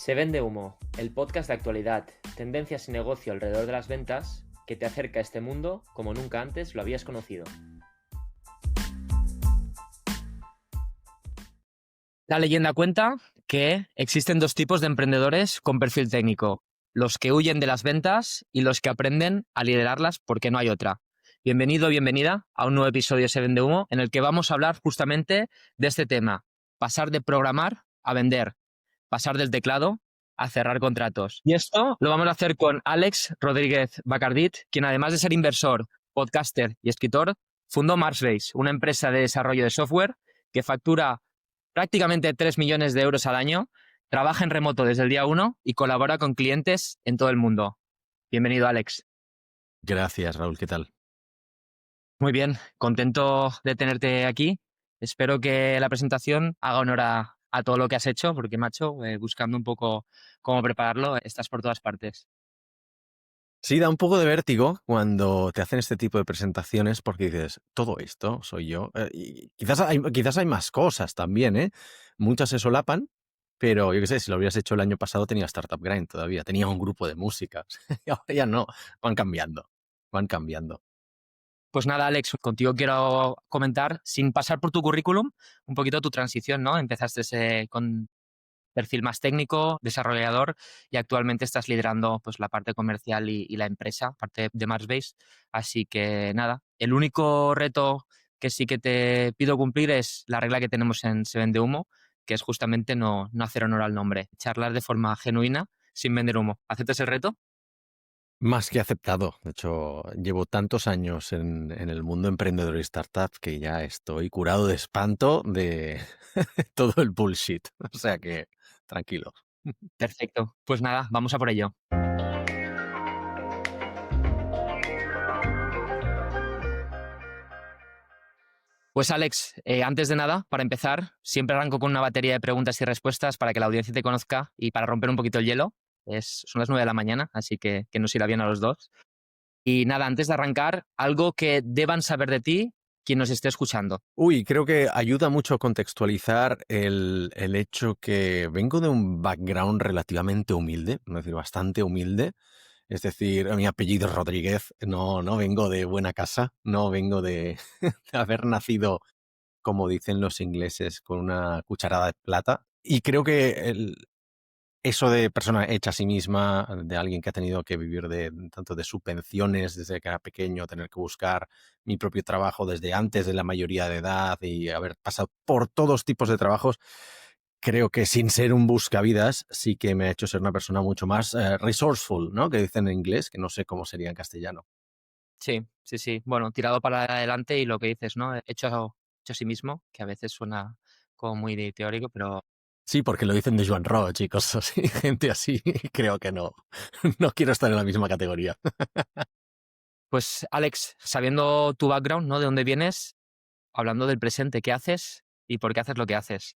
Se vende humo, el podcast de actualidad, tendencias y negocio alrededor de las ventas que te acerca a este mundo como nunca antes lo habías conocido. La leyenda cuenta que existen dos tipos de emprendedores con perfil técnico: los que huyen de las ventas y los que aprenden a liderarlas porque no hay otra. Bienvenido, bienvenida a un nuevo episodio de Se Vende Humo, en el que vamos a hablar justamente de este tema: pasar de programar a vender, pasar del teclado a cerrar contratos. Y esto lo vamos a hacer con Alex Rodríguez Bacardit, quien además de ser inversor, podcaster y escritor, fundó Marsbase, una empresa de desarrollo de software que factura prácticamente 3 millones de euros al año, trabaja en remoto desde el día 1 y colabora con clientes en todo el mundo. Bienvenido, Alex. Gracias, Raúl. ¿Qué tal? Muy bien, contento de tenerte aquí. Espero que la presentación haga honor a todo lo que has hecho, porque, macho, buscando un poco cómo prepararlo, estás por todas partes. Sí, da un poco de vértigo cuando te hacen este tipo de presentaciones porque dices, todo esto soy yo. Y quizás hay más cosas también, ¿eh? Muchas se solapan, pero yo qué sé, si lo hubieras hecho el año pasado tenía Startup Grind todavía, tenía un grupo de música. Y ahora ya no, van cambiando, van cambiando. Pues nada, Alex, contigo quiero comentar, sin pasar por tu currículum, un poquito tu transición, ¿no? Empezaste con perfil más técnico, desarrollador, y actualmente estás liderando pues la parte comercial y la empresa, parte de Marsbase. Así que nada, el único reto que sí que te pido cumplir es la regla que tenemos en Se Vende Humo, que es justamente no hacer honor al nombre, charlar de forma genuina sin vender humo. ¿Aceptas el reto? Más que aceptado. De hecho, llevo tantos años en el mundo emprendedor y startup que ya estoy curado de espanto de todo el bullshit. O sea que, tranquilo. Perfecto. Pues nada, vamos a por ello. Pues Alex, antes de nada, para empezar, siempre arranco con una batería de preguntas y respuestas para que la audiencia te conozca y para romper un poquito el hielo. Son las 9 de la mañana, así que nos irá bien a los dos. Y nada, antes de arrancar, algo que deban saber de ti quien nos esté escuchando. Uy, creo que ayuda mucho a contextualizar el hecho que vengo de un background relativamente humilde, es decir, bastante humilde. Es decir, mi apellido es Rodríguez, no vengo de buena casa, no vengo de, de haber nacido, como dicen los ingleses, con una cucharada de plata. Y creo que eso de persona hecha a sí misma, de alguien que ha tenido que vivir tanto de subvenciones desde que era pequeño, tener que buscar mi propio trabajo desde antes de la mayoría de edad y haber pasado por todos tipos de trabajos, creo que sin ser un buscavidas sí que me ha hecho ser una persona mucho más resourceful, ¿no? Que dicen en inglés, que no sé cómo sería en castellano. Sí, sí, sí. Bueno, tirado para adelante y lo que dices, ¿no? Hecho a sí mismo, que a veces suena como muy teórico, pero Sí, porque lo dicen de Joan Roig y cosas así, gente así, creo que no, no quiero estar en la misma categoría. pues Alex, sabiendo tu background, ¿no? De dónde vienes, hablando del presente, ¿qué haces y por qué haces lo que haces?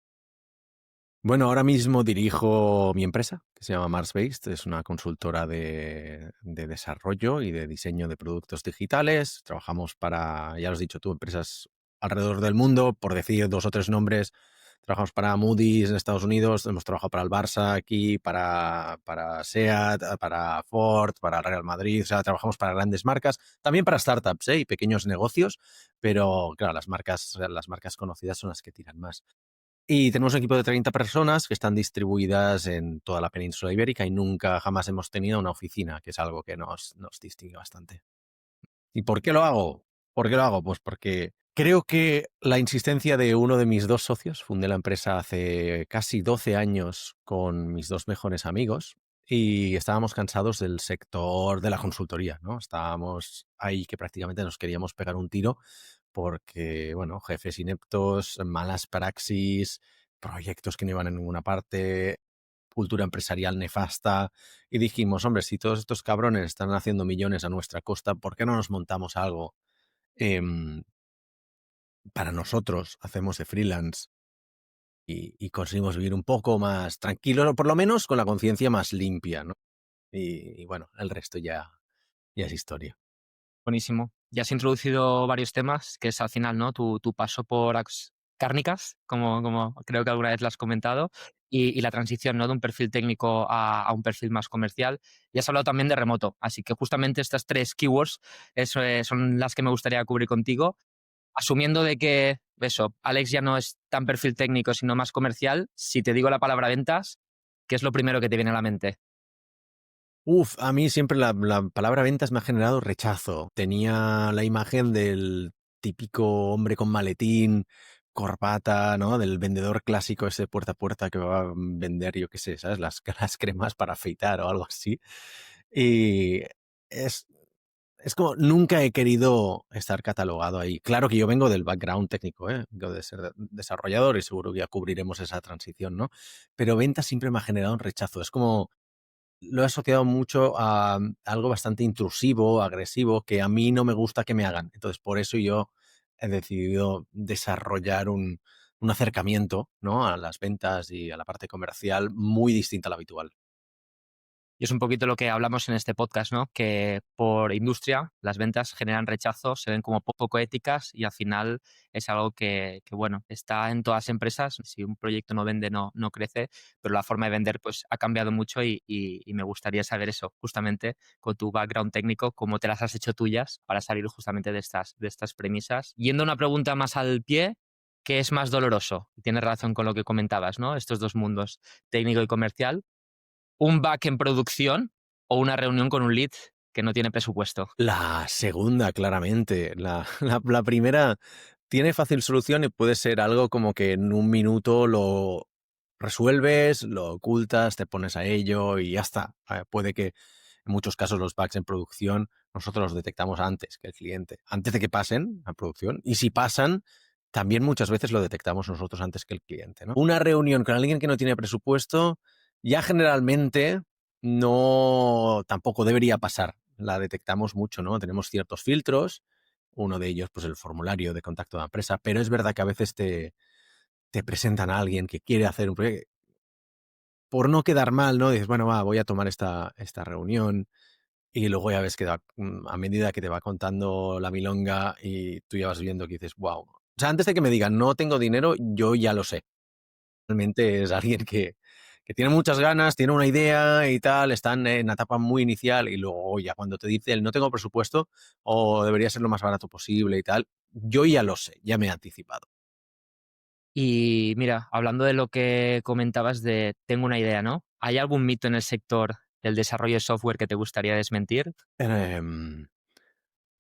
Bueno, ahora mismo dirijo mi empresa, que se llama Marsbase. Es una consultora de desarrollo y de diseño de productos digitales. Trabajamos para, ya lo has dicho tú, empresas alrededor del mundo. Por decir dos o tres nombres, trabajamos para Moody's en Estados Unidos, hemos trabajado para el Barça aquí, para SEAT, para Ford, para Real Madrid. O sea, trabajamos para grandes marcas, también para startups, y pequeños negocios, pero claro, las marcas conocidas son las que tiran más. Y tenemos un equipo de 30 personas que están distribuidas en toda la península ibérica y nunca jamás hemos tenido una oficina, que es algo que nos distingue bastante. ¿Y por qué lo hago? ¿Por qué lo hago? Pues porque creo que la insistencia de uno de mis dos socios, fundé la empresa hace casi 12 años con mis dos mejores amigos y estábamos cansados del sector de la consultoría, ¿no? Estábamos ahí que prácticamente nos queríamos pegar un tiro porque, bueno, jefes ineptos, malas praxis, proyectos que no iban a ninguna parte, cultura empresarial nefasta, y dijimos, hombre, si todos estos cabrones están haciendo millones a nuestra costa, ¿por qué no nos montamos algo para nosotros? Hacemos de freelance y conseguimos vivir un poco más tranquilos, o por lo menos con la conciencia más limpia, ¿no? Y bueno, el resto ya es historia. Buenísimo. Ya has introducido varios temas, que es al final, ¿no? Tu paso cárnicas, como creo que alguna vez lo has comentado, y la transición, ¿no? De un perfil técnico a un perfil más comercial. Y has hablado también de remoto, así que justamente estas tres keywords son las que me gustaría cubrir contigo, asumiendo de que eso, Alex ya no es tan perfil técnico, sino más comercial. Si te digo la palabra ventas, ¿qué es lo primero que te viene a la mente? A mí siempre la palabra ventas me ha generado rechazo. Tenía la imagen del típico hombre con maletín, corbata, ¿no? Del vendedor clásico ese puerta a puerta que va a vender, yo qué sé, ¿sabes? Las cremas para afeitar o algo así. Y es, es como, nunca he querido estar catalogado ahí. Claro que yo vengo del background técnico, ¿eh? Vengo de ser desarrollador y seguro que ya cubriremos esa transición, ¿no? Pero ventas siempre me ha generado un rechazo. Es como lo he asociado mucho a algo bastante intrusivo, agresivo, que a mí no me gusta que me hagan. Entonces, por eso yo he decidido desarrollar un acercamiento, ¿no? A las ventas y a la parte comercial muy distinta a la habitual. Y es un poquito lo que hablamos en este podcast, ¿no? Que por industria las ventas generan rechazo, se ven como poco éticas y al final es algo que, bueno, está en todas las empresas. Si un proyecto no vende, no crece, pero la forma de vender pues ha cambiado mucho y me gustaría saber eso, justamente con tu background técnico, cómo te las has hecho tuyas para salir justamente de estas premisas. Yendo a una pregunta más al pie, ¿qué es más doloroso? Tiene relación con lo que comentabas, ¿no? Estos dos mundos, técnico y comercial, un back en producción o una reunión con un lead que no tiene presupuesto. La segunda, claramente. La primera tiene fácil solución y puede ser algo como que en un minuto lo resuelves, lo ocultas, te pones a ello y ya está. Puede que en muchos casos los bugs en producción nosotros los detectamos antes que el cliente, antes de que pasen a producción. Y si pasan, también muchas veces lo detectamos nosotros antes que el cliente, ¿no? Una reunión con alguien que no tiene presupuesto ya generalmente no tampoco debería pasar. La detectamos mucho, ¿no? Tenemos ciertos filtros, uno de ellos, pues el formulario de contacto de la empresa, pero es verdad que a veces te presentan a alguien que quiere hacer un proyecto. Por no quedar mal, ¿no? Dices, bueno, va, voy a tomar esta reunión y luego ya ves que a medida que te va contando la milonga y tú ya vas viendo que dices, wow. O sea, antes de que me digan, no tengo dinero, yo ya lo sé. Realmente es alguien que tiene muchas ganas, tiene una idea y tal, están en una etapa muy inicial y luego ya cuando te dice el no tengo presupuesto o debería ser lo más barato posible y tal, yo ya lo sé, ya me he anticipado. Y mira, hablando de lo que comentabas de tengo una idea, ¿no? ¿Hay algún mito en el sector del desarrollo de software que te gustaría desmentir? Em,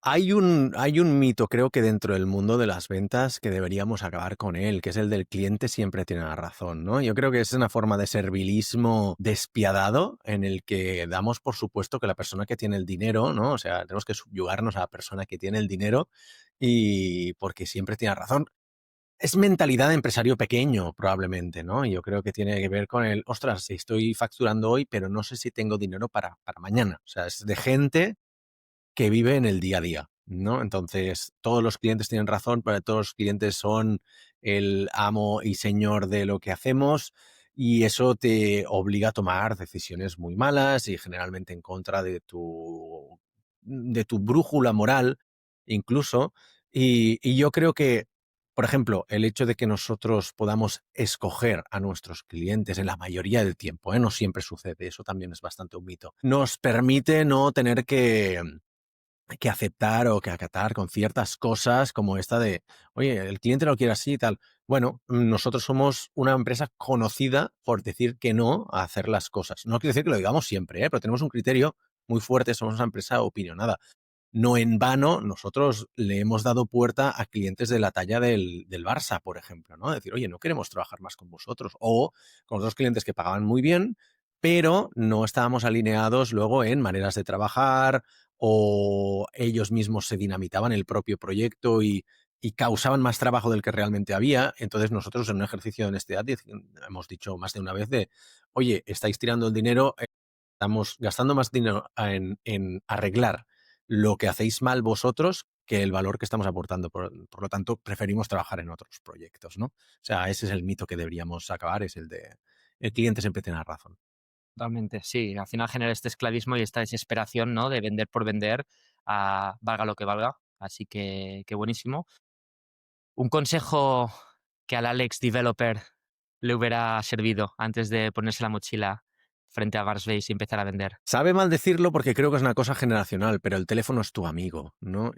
hay un mito, creo que dentro del mundo de las ventas que deberíamos acabar con él, que es el del cliente siempre tiene la razón, ¿no? Yo creo que es una forma de servilismo despiadado en el que damos por supuesto que la persona que tiene el dinero, ¿no? O sea, tenemos que subyugarnos a la persona que tiene el dinero y porque siempre tiene razón. Es mentalidad de empresario pequeño, probablemente, ¿no? Yo creo que tiene que ver con el, ostras, estoy facturando hoy, pero no sé si tengo dinero para mañana. O sea, es de gente que vive en el día a día, ¿no? Entonces, todos los clientes tienen razón, pero todos los clientes son el amo y señor de lo que hacemos y eso te obliga a tomar decisiones muy malas y generalmente en contra de tu brújula moral, incluso. Y yo creo que, por ejemplo, el hecho de que nosotros podamos escoger a nuestros clientes en la mayoría del tiempo, ¿eh? No siempre sucede, eso también es bastante un mito, nos permite no tener que aceptar o que acatar con ciertas cosas como esta de, oye, el cliente lo quiere así y tal. Bueno, nosotros somos una empresa conocida por decir que no a hacer las cosas. No quiere decir que lo digamos siempre, ¿eh? Pero tenemos un criterio muy fuerte, somos una empresa opinionada. No en vano, nosotros le hemos dado puerta a clientes de la talla del Barça, por ejemplo, ¿no? Decir, oye, no queremos trabajar más con vosotros. O con otros clientes que pagaban muy bien, pero no estábamos alineados luego en maneras de trabajar o ellos mismos se dinamitaban el propio proyecto y causaban más trabajo del que realmente había. Entonces nosotros en un ejercicio de honestidad hemos dicho más de una vez de, oye, estáis tirando el dinero, estamos gastando más dinero en arreglar lo que hacéis mal vosotros que el valor que estamos aportando. Por lo tanto, preferimos trabajar en otros proyectos, ¿no? O sea, ese es el mito que deberíamos acabar, es el de el cliente siempre tiene razón. Totalmente, sí. Al final genera este esclavismo y esta desesperación, ¿no? De vender por vender, valga lo que valga. Así que buenísimo. Un consejo que al Alex developer le hubiera servido antes de ponerse la mochila frente a Marsbase y empezar a vender? Sabe mal decirlo porque creo que es una cosa generacional, pero el teléfono es tu amigo, ¿no?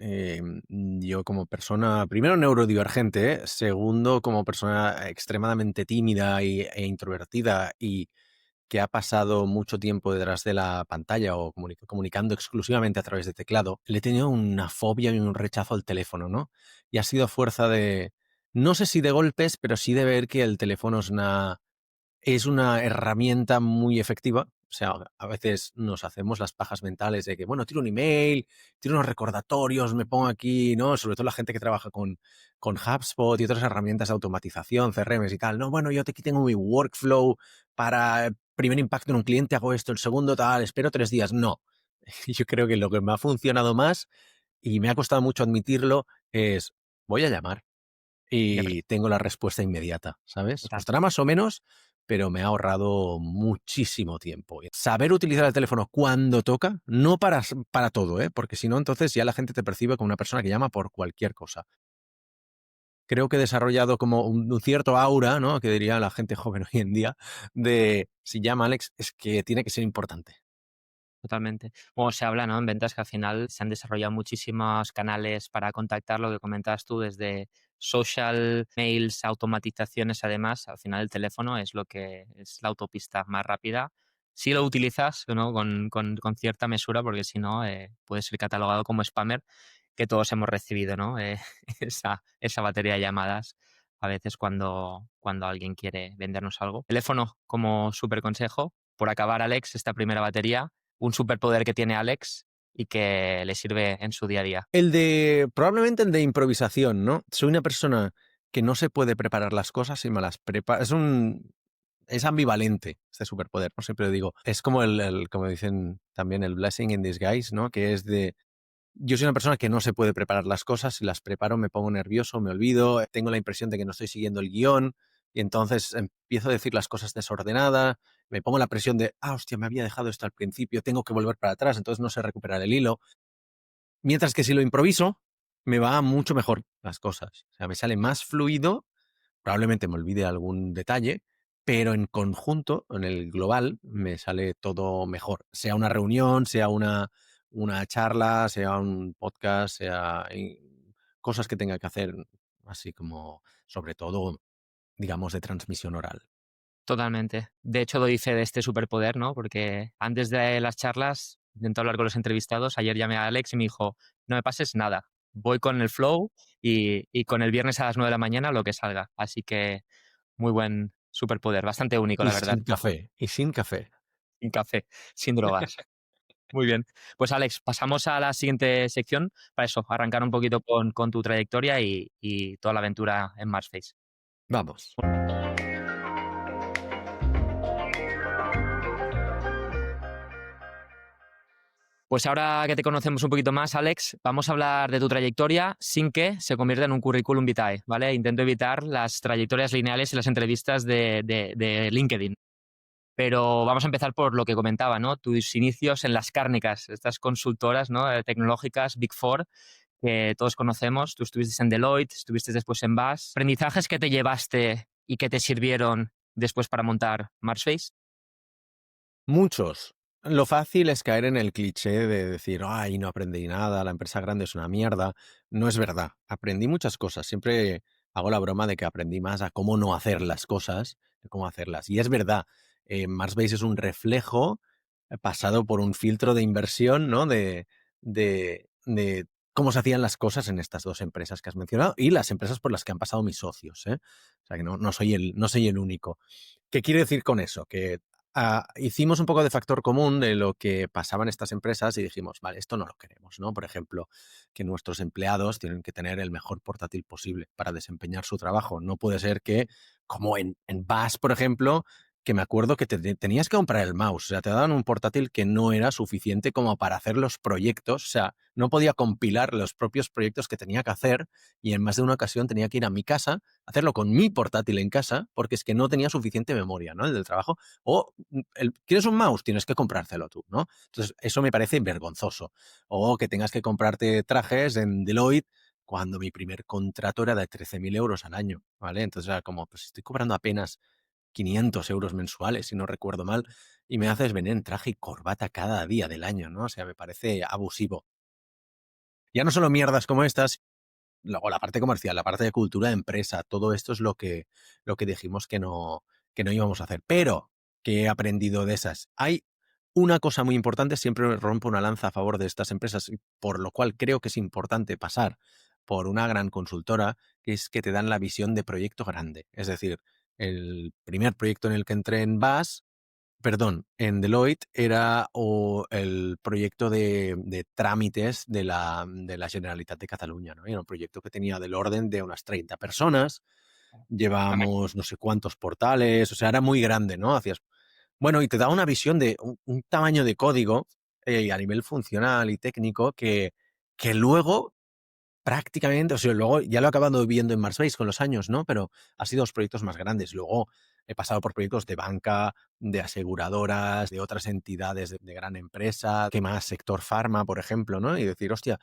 Yo como persona, primero neurodivergente, segundo como persona extremadamente tímida e introvertida y que ha pasado mucho tiempo detrás de la pantalla o comunicando exclusivamente a través de teclado, le he tenido una fobia y un rechazo al teléfono, ¿no? Y ha sido a fuerza de, no sé si de golpes, pero sí de ver que el teléfono es una herramienta muy efectiva. O sea, a veces nos hacemos las pajas mentales de que, bueno, tiro un email, tiro unos recordatorios, me pongo aquí, ¿no? Sobre todo la gente que trabaja con HubSpot y otras herramientas de automatización, CRMs y tal. No, bueno, yo aquí tengo mi workflow para el primer impacto en un cliente, hago esto, el segundo tal, espero 3 días. No. Yo creo que lo que me ha funcionado más, y me ha costado mucho admitirlo, es voy a llamar De verdad, y tengo la respuesta inmediata, ¿sabes? total. Costará más o menos, pero me ha ahorrado muchísimo tiempo. Saber utilizar el teléfono cuando toca, no para todo, ¿eh? Porque si no, entonces ya la gente te percibe como una persona que llama por cualquier cosa. Creo que he desarrollado como un cierto aura, ¿no? Que diría la gente joven hoy en día, de si llama Alex, es que tiene que ser importante. Totalmente. Bueno, se habla, ¿no? En ventas que al final se han desarrollado muchísimos canales para contactar, lo que comentabas tú, desde social, mails, automatizaciones, además, al final el teléfono es lo que es la autopista más rápida. Si lo utilizas, ¿no? Con cierta mesura, porque si no, puede ser catalogado como spammer, que todos hemos recibido, ¿no? Esa batería de llamadas a veces cuando alguien quiere vendernos algo. Teléfono como súper consejo. Por acabar, Alex, esta primera batería, un superpoder que tiene Alex y que le sirve en su día a día. Probablemente el de improvisación, ¿no? Soy una persona que no se puede preparar las cosas y me las prepara. Es ambivalente este superpoder, ¿no? Siempre digo, es como como dicen también, el blessing in disguise, ¿no? Que es de, yo soy una persona que no se puede preparar las cosas, si las preparo me pongo nervioso, me olvido, tengo la impresión de que no estoy siguiendo el guión y entonces empiezo a decir las cosas desordenadas, me pongo la presión de, hostia, me había dejado esto al principio, tengo que volver para atrás, entonces no sé recuperar el hilo. Mientras que si lo improviso, me va mucho mejor las cosas. O sea, me sale más fluido, probablemente me olvide algún detalle, pero en conjunto, en el global, me sale todo mejor. Sea una reunión, sea una charla, sea un podcast, sea cosas que tenga que hacer, así como, sobre todo, digamos, de transmisión oral. Totalmente. De hecho, doy fe de este superpoder, ¿no? Porque antes de las charlas intento hablar con los entrevistados. Ayer llamé a Alex y me dijo, no me pases nada. Voy con el flow y con el viernes a las 9 de la mañana lo que salga. Así que muy buen superpoder, bastante único, Y la verdad. sin café, y sin café. Sin café, sin drogas. Muy bien. Pues Alex, pasamos a la siguiente sección para eso, arrancar un poquito con tu trayectoria y toda la aventura en Marsface. Vamos. Pues ahora que te conocemos un poquito más, Alex, vamos a hablar de tu trayectoria sin que se convierta en un currículum vitae, ¿vale? Intento evitar las trayectorias lineales y las entrevistas de LinkedIn. Pero vamos a empezar por lo que comentaba, ¿no? Tus inicios en las cárnicas, estas consultoras, ¿no? Tecnológicas, Big Four, que todos conocemos. Tú estuviste en Deloitte, estuviste después en BAS. ¿Aprendizajes que te llevaste y que te sirvieron después para montar Marsface? Muchos. Lo fácil es caer en el cliché de decir, ay, no aprendí nada, la empresa grande es una mierda. No es verdad. Aprendí muchas cosas. Siempre hago la broma de que aprendí más a cómo no hacer las cosas, de cómo hacerlas. Y es verdad, Marsbase es un reflejo pasado por un filtro de inversión, ¿no? De cómo se hacían las cosas en estas dos empresas que has mencionado y las empresas por las que han pasado mis socios, ¿eh? O sea que no soy el único. ¿Qué quiero decir con eso? Que hicimos un poco de factor común de lo que pasaba en estas empresas y dijimos, vale, esto no lo queremos, ¿no? Por ejemplo, que nuestros empleados tienen que tener el mejor portátil posible para desempeñar su trabajo. No puede ser que, como en BAS, por ejemplo, que me acuerdo que tenías que comprar el mouse, o sea, te daban un portátil que no era suficiente como para hacer los proyectos, o sea, no podía compilar los propios proyectos que tenía que hacer y en más de una ocasión tenía que ir a mi casa, hacerlo con mi portátil en casa, porque es que no tenía suficiente memoria, ¿no? El del trabajo. O, ¿quieres un mouse? Tienes que comprártelo tú, ¿no? Entonces, eso me parece vergonzoso. O que tengas que comprarte trajes en Deloitte cuando mi primer contrato era de 13.000 euros al año, ¿vale? Entonces era como, pues estoy cobrando apenas 500 euros mensuales, si no recuerdo mal, y me haces venir en traje y corbata cada día del año, ¿no? O sea, me parece abusivo. Ya no solo mierdas como estas, luego la parte comercial, la parte de cultura de empresa, todo esto es lo que dijimos que no íbamos a hacer. Pero, ¿qué he aprendido de esas? Hay una cosa muy importante, siempre rompo una lanza a favor de estas empresas, y por lo cual creo que es importante pasar por una gran consultora, que es que te dan la visión de proyecto grande. Es decir, el primer proyecto en el que entré en Deloitte era el proyecto de trámites de la Generalitat de Cataluña, ¿no? Era un proyecto que tenía del orden de unas 30 personas, Vale. llevábamos no sé cuántos portales, o sea, era muy grande, ¿no? Bueno, y te da una visión de un tamaño de código a nivel funcional y técnico que luego prácticamente, o sea, luego ya lo he acabado viendo en Marsbase con los años, ¿no? Pero ha sido los proyectos más grandes. Luego he pasado por proyectos de banca, de aseguradoras, de otras entidades de gran empresa, que más sector farma, por ejemplo, ¿no? Y decir, hostia,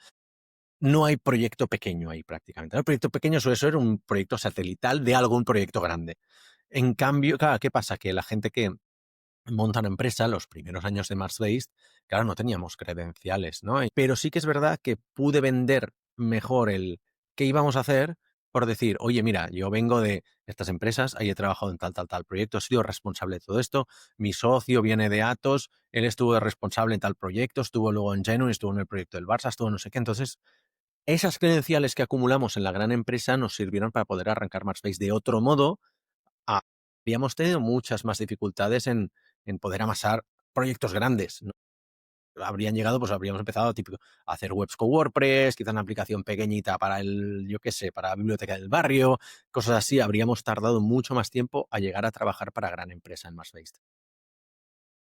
no hay proyecto pequeño ahí prácticamente. El proyecto pequeño suele ser un proyecto satelital de algún proyecto grande. En cambio, claro, ¿qué pasa? Que la gente que monta una empresa, los primeros años de Marsbase, claro, no teníamos credenciales, ¿no? Pero sí que es verdad que pude vender mejor el qué íbamos a hacer por decir, oye, mira, yo vengo de estas empresas, ahí he trabajado en tal proyecto, he sido responsable de todo esto, mi socio viene de Atos, él estuvo de responsable en tal proyecto, estuvo luego en Genuine, estuvo en el proyecto del Barça, estuvo no sé qué. Entonces, esas credenciales que acumulamos en la gran empresa nos sirvieron para poder arrancar Marsbase de otro modo. Habíamos tenido muchas más dificultades en poder amasar proyectos grandes, ¿no? Habrían llegado, pues habríamos empezado típico, a hacer webs con WordPress, quizá una aplicación pequeñita para yo qué sé, para la biblioteca del barrio, cosas así. Habríamos tardado mucho más tiempo a llegar a trabajar para gran empresa en Marsbase.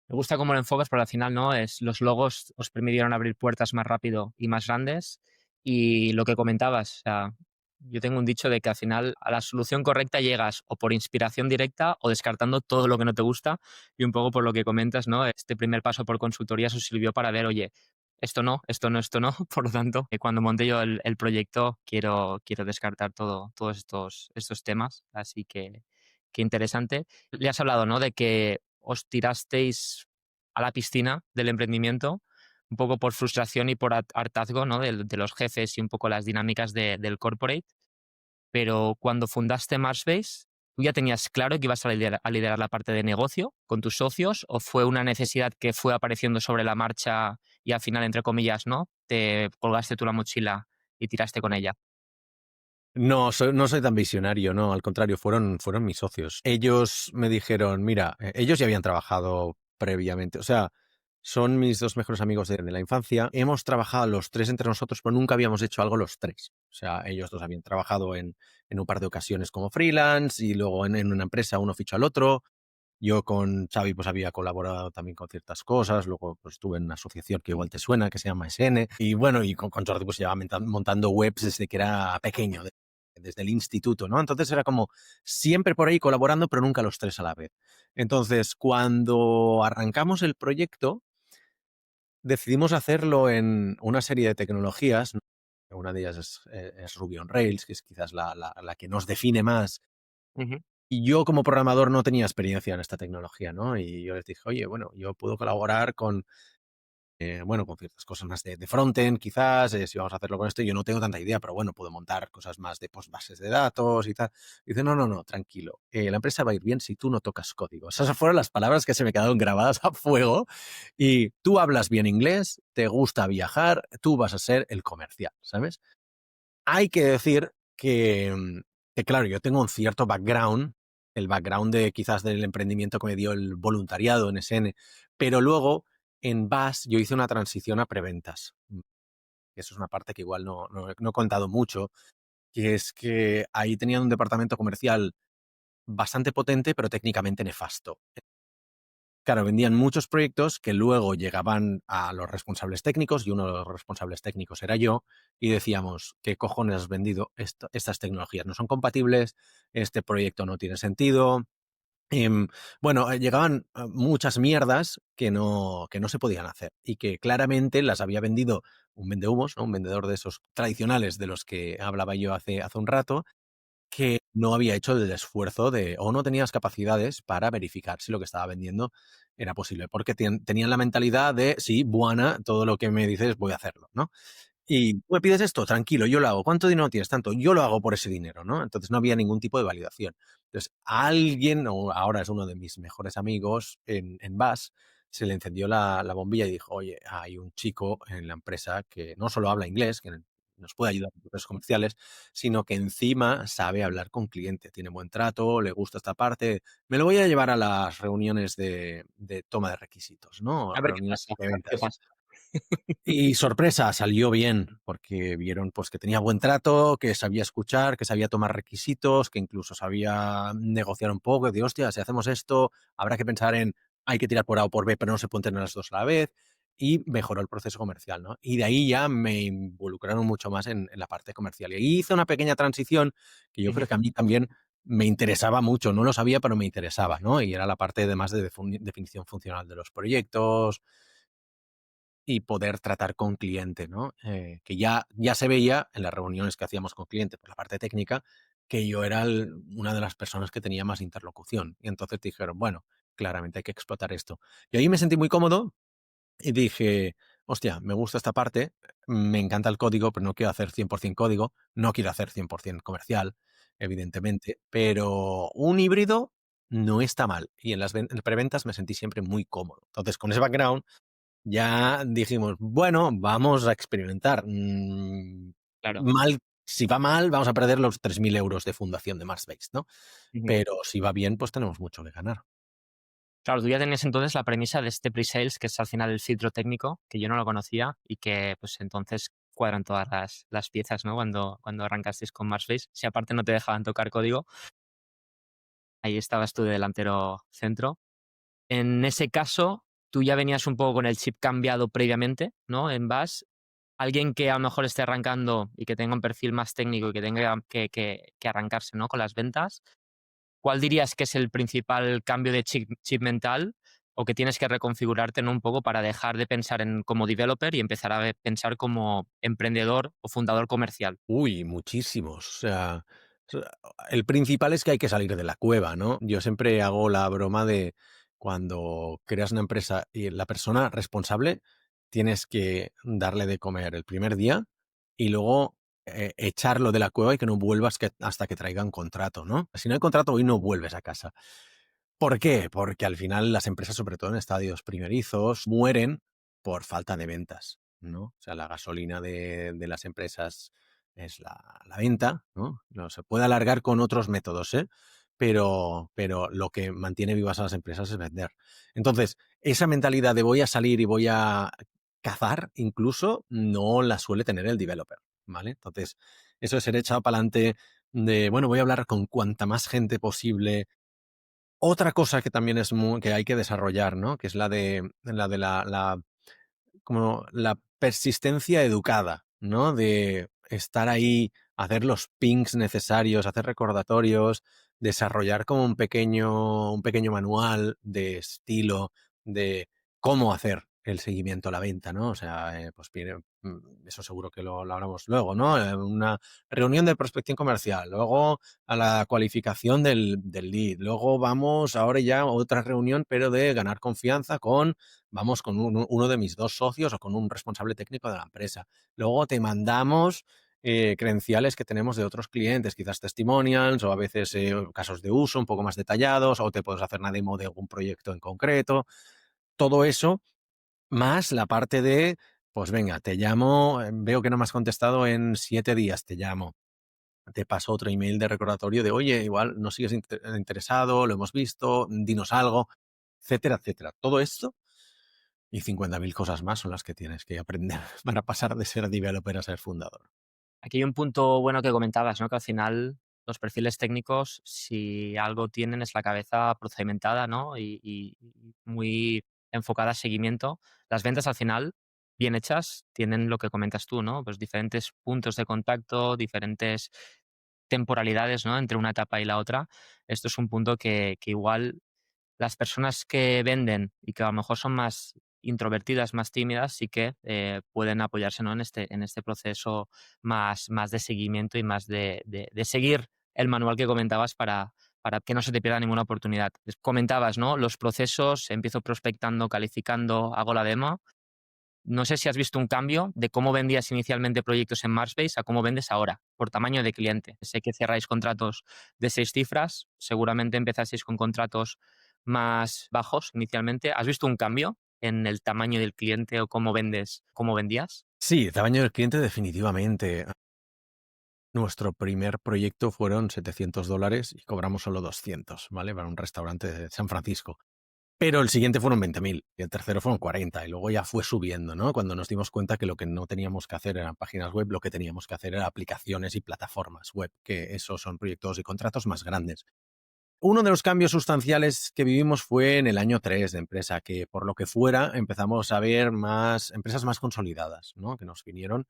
Me gusta cómo lo enfocas, pero al final, ¿no? Los logos os permitieron abrir puertas más rápido y más grandes. Y lo que comentabas, o sea, yo tengo un dicho de que al final a la solución correcta llegas o por inspiración directa o descartando todo lo que no te gusta. Y un poco por lo que comentas, ¿no? Este primer paso por consultorías os sirvió para ver, oye, esto no, esto no, esto no. Por lo tanto, cuando monte yo el proyecto, quiero descartar todos estos temas. Así que qué interesante. Le has hablado, ¿no? De que os tirasteis a la piscina del emprendimiento, un poco por frustración y por hartazgo, ¿no? De los jefes y un poco las dinámicas del corporate. Pero cuando fundaste Marsbase, ¿tú ya tenías claro que ibas a liderar la parte de negocio con tus socios o fue una necesidad que fue apareciendo sobre la marcha y al final, entre comillas, ¿no? Te colgaste tú la mochila y tiraste con ella? No, no soy tan visionario, no, al contrario, fueron mis socios. Ellos me dijeron, mira, ellos ya habían trabajado previamente, o sea, son mis dos mejores amigos de la infancia. Hemos trabajado los tres entre nosotros, pero nunca habíamos hecho algo los tres. O sea, ellos dos habían trabajado en un par de ocasiones como freelance y luego en una empresa uno fichó al otro. Yo con Xavi pues había colaborado también con ciertas cosas, luego pues estuve en una asociación que igual te suena, que se llama SN, y bueno, y con Jordi pues llevaba montando webs desde que era pequeño, desde el instituto, ¿no? Entonces era como siempre por ahí colaborando, pero nunca los tres a la vez. Entonces, cuando arrancamos el proyecto, decidimos hacerlo en una serie de tecnologías, ¿no? Una de ellas es Ruby on Rails, que es quizás la que nos define más. Ujú. Y yo como programador no tenía experiencia en esta tecnología, ¿no? Y yo les dije, oye, bueno, yo puedo colaborar bueno, con ciertas cosas más de frontend, quizás, si vamos a hacerlo con esto, yo no tengo tanta idea, pero bueno, puedo montar cosas más de bases de datos y tal. Y dice, no, no, no, tranquilo, la empresa va a ir bien si tú no tocas código. Esas fueron las palabras que se me quedaron grabadas a fuego. Y tú hablas bien inglés, te gusta viajar, tú vas a ser el comercial, ¿sabes? Hay que decir que, claro, yo tengo un cierto background, el background de quizás del emprendimiento que me dio el voluntariado en SN, pero luego en BAS yo hice una transición a preventas. Eso es una parte que igual no he contado mucho, que es que ahí tenían un departamento comercial bastante potente, pero técnicamente nefasto. Claro, vendían muchos proyectos que luego llegaban a los responsables técnicos y uno de los responsables técnicos era yo y decíamos, ¿qué cojones has vendido? Estas tecnologías no son compatibles, este proyecto no tiene sentido, Em, bueno, llegaban muchas mierdas que no se podían hacer y que claramente las había vendido un vendehumos, ¿no? Un vendedor de esos tradicionales de los que hablaba yo hace un rato, que no había hecho el esfuerzo de, o no tenía las capacidades para verificar si lo que estaba vendiendo era posible, porque tenían la mentalidad de, sí, buena, todo lo que me dices voy a hacerlo, ¿no? Y tú me pides esto, tranquilo, yo lo hago. ¿Cuánto dinero tienes? Tanto, yo lo hago por ese dinero, ¿no? Entonces no había ningún tipo de validación. Entonces, a alguien, o ahora es uno de mis mejores amigos en BAS, se le encendió la bombilla y dijo, oye, hay un chico en la empresa que no solo habla inglés, que nos puede ayudar en procesos comerciales, sino que encima sabe hablar con cliente, tiene buen trato, le gusta esta parte. Me lo voy a llevar a las reuniones de toma de requisitos, ¿no? A ver qué Reuniones pasa, de a ver qué ventas. pasa. Y sorpresa, salió bien, porque vieron pues que tenía buen trato, que sabía escuchar, que sabía tomar requisitos, que incluso sabía negociar un poco, de hostia, si hacemos esto, habrá que pensar en hay que tirar por A o por B, pero no se pueden tener las dos a la vez, y mejoró el proceso comercial, ¿no? Y de ahí ya me involucraron mucho más en la parte comercial. Y ahí hice una pequeña transición que yo creo que a mí también me interesaba mucho, no lo sabía, pero me interesaba, ¿no? Y era la parte de más de definición funcional de los proyectos, y poder tratar con cliente, ¿no? Que ya se veía en las reuniones que hacíamos con cliente por la parte técnica que yo era una de las personas que tenía más interlocución. Y entonces dijeron, bueno, claramente hay que explotar esto. Y ahí me sentí muy cómodo y dije, hostia, me gusta esta parte, me encanta el código, pero no quiero hacer 100% código, no quiero hacer 100% comercial, evidentemente, pero un híbrido no está mal. Y en las preventas me sentí siempre muy cómodo. Entonces, con ese background, ya dijimos, bueno, vamos a experimentar. Claro. Mal, si va mal, vamos a perder los 3.000 euros de fundación de Marsbase, ¿no? Ujú. Pero si va bien, pues tenemos mucho que ganar. Claro, tú ya tenías entonces la premisa de este pre-sales, que es al final el filtro técnico, que yo no lo conocía y que pues entonces cuadran todas las piezas, ¿no? Cuando arrancasteis con Marsbase. Si aparte no te dejaban tocar código, ahí estabas tú de delantero centro. En ese caso, tú ya venías un poco con el chip cambiado previamente, ¿no? En Bash. Alguien que a lo mejor esté arrancando y que tenga un perfil más técnico y que tenga que arrancarse, ¿no? Con las ventas, ¿cuál dirías que es el principal cambio de chip mental o que tienes que reconfigurarte, ¿no? Un poco para dejar de pensar en como developer y empezar a pensar como emprendedor o fundador comercial? Uy, muchísimos. O sea, el principal es que hay que salir de la cueva, ¿no? Yo siempre hago la broma de cuando creas una empresa y la persona responsable tienes que darle de comer el primer día y luego echarlo de la cueva y que no vuelvas hasta que traigan contrato, ¿no? Si no hay contrato, hoy no vuelves a casa. ¿Por qué? Porque al final las empresas, sobre todo en estadios primerizos, mueren por falta de ventas, ¿no? O sea, la gasolina de las empresas es la venta, ¿no? No se puede alargar con otros métodos, ¿eh? Pero lo que mantiene vivas a las empresas es vender. Entonces, esa mentalidad de voy a salir y voy a cazar, incluso, no la suele tener el developer, ¿vale? Entonces, eso de ser echado para adelante de, bueno, voy a hablar con cuanta más gente posible. Otra cosa que también que hay que desarrollar, ¿no? Que es la como la persistencia educada, ¿no? De estar ahí, hacer los pings necesarios, hacer recordatorios, desarrollar como un pequeño manual de estilo de cómo hacer el seguimiento a la venta, ¿no? O sea, pues eso seguro que lo hablamos luego, ¿no? Una reunión de prospección comercial, luego a la cualificación del lead, luego vamos ahora ya a otra reunión, pero de ganar confianza vamos con uno de mis dos socios o con un responsable técnico de la empresa. Luego te mandamos credenciales que tenemos de otros clientes, quizás testimonials o a veces casos de uso un poco más detallados, o te puedes hacer una demo de algún proyecto en concreto. Todo eso, más la parte de, pues venga, te llamo, veo que no me has contestado en 7 días, te llamo. Te paso otro email de recordatorio de, oye, igual no sigues interesado, lo hemos visto, dinos algo, etcétera, etcétera. Todo esto y 50.000 cosas más son las que tienes que aprender para pasar de ser developer a ser fundador. Aquí hay un punto bueno que comentabas, ¿no? Que al final los perfiles técnicos, si algo tienen, es la cabeza procedimentada, ¿no? Y muy enfocada a seguimiento. Las ventas al final, bien hechas, tienen lo que comentas tú, ¿no? Pues diferentes puntos de contacto, diferentes temporalidades, ¿no? Entre una etapa y la otra. Esto es un punto que igual las personas que venden y que a lo mejor son más introvertidas, más tímidas, sí que pueden apoyarse, ¿no? En este proceso más de seguimiento y más de seguir el manual que comentabas para que no se te pierda ninguna oportunidad. Comentabas, ¿no? Los procesos, empiezo prospectando, calificando, hago la demo. No sé si has visto un cambio de cómo vendías inicialmente proyectos en Marsbase a cómo vendes ahora, por tamaño de cliente. Sé que cerráis contratos de 6 cifras, seguramente empezasteis con contratos más bajos inicialmente. ¿Has visto un cambio en el tamaño del cliente o cómo vendes, cómo vendías? Sí, tamaño del cliente definitivamente. Nuestro primer proyecto fueron $700 y cobramos solo 200, ¿vale? Para un restaurante de San Francisco. Pero el siguiente fueron 20.000 y el tercero fueron 40 y luego ya fue subiendo, ¿no? Cuando nos dimos cuenta que lo que no teníamos que hacer eran páginas web, lo que teníamos que hacer era aplicaciones y plataformas web, que esos son proyectos y contratos más grandes. Uno de los cambios sustanciales que vivimos fue en el año 3 de empresa, que por lo que fuera empezamos a ver más empresas más consolidadas, ¿no? Que nos vinieron.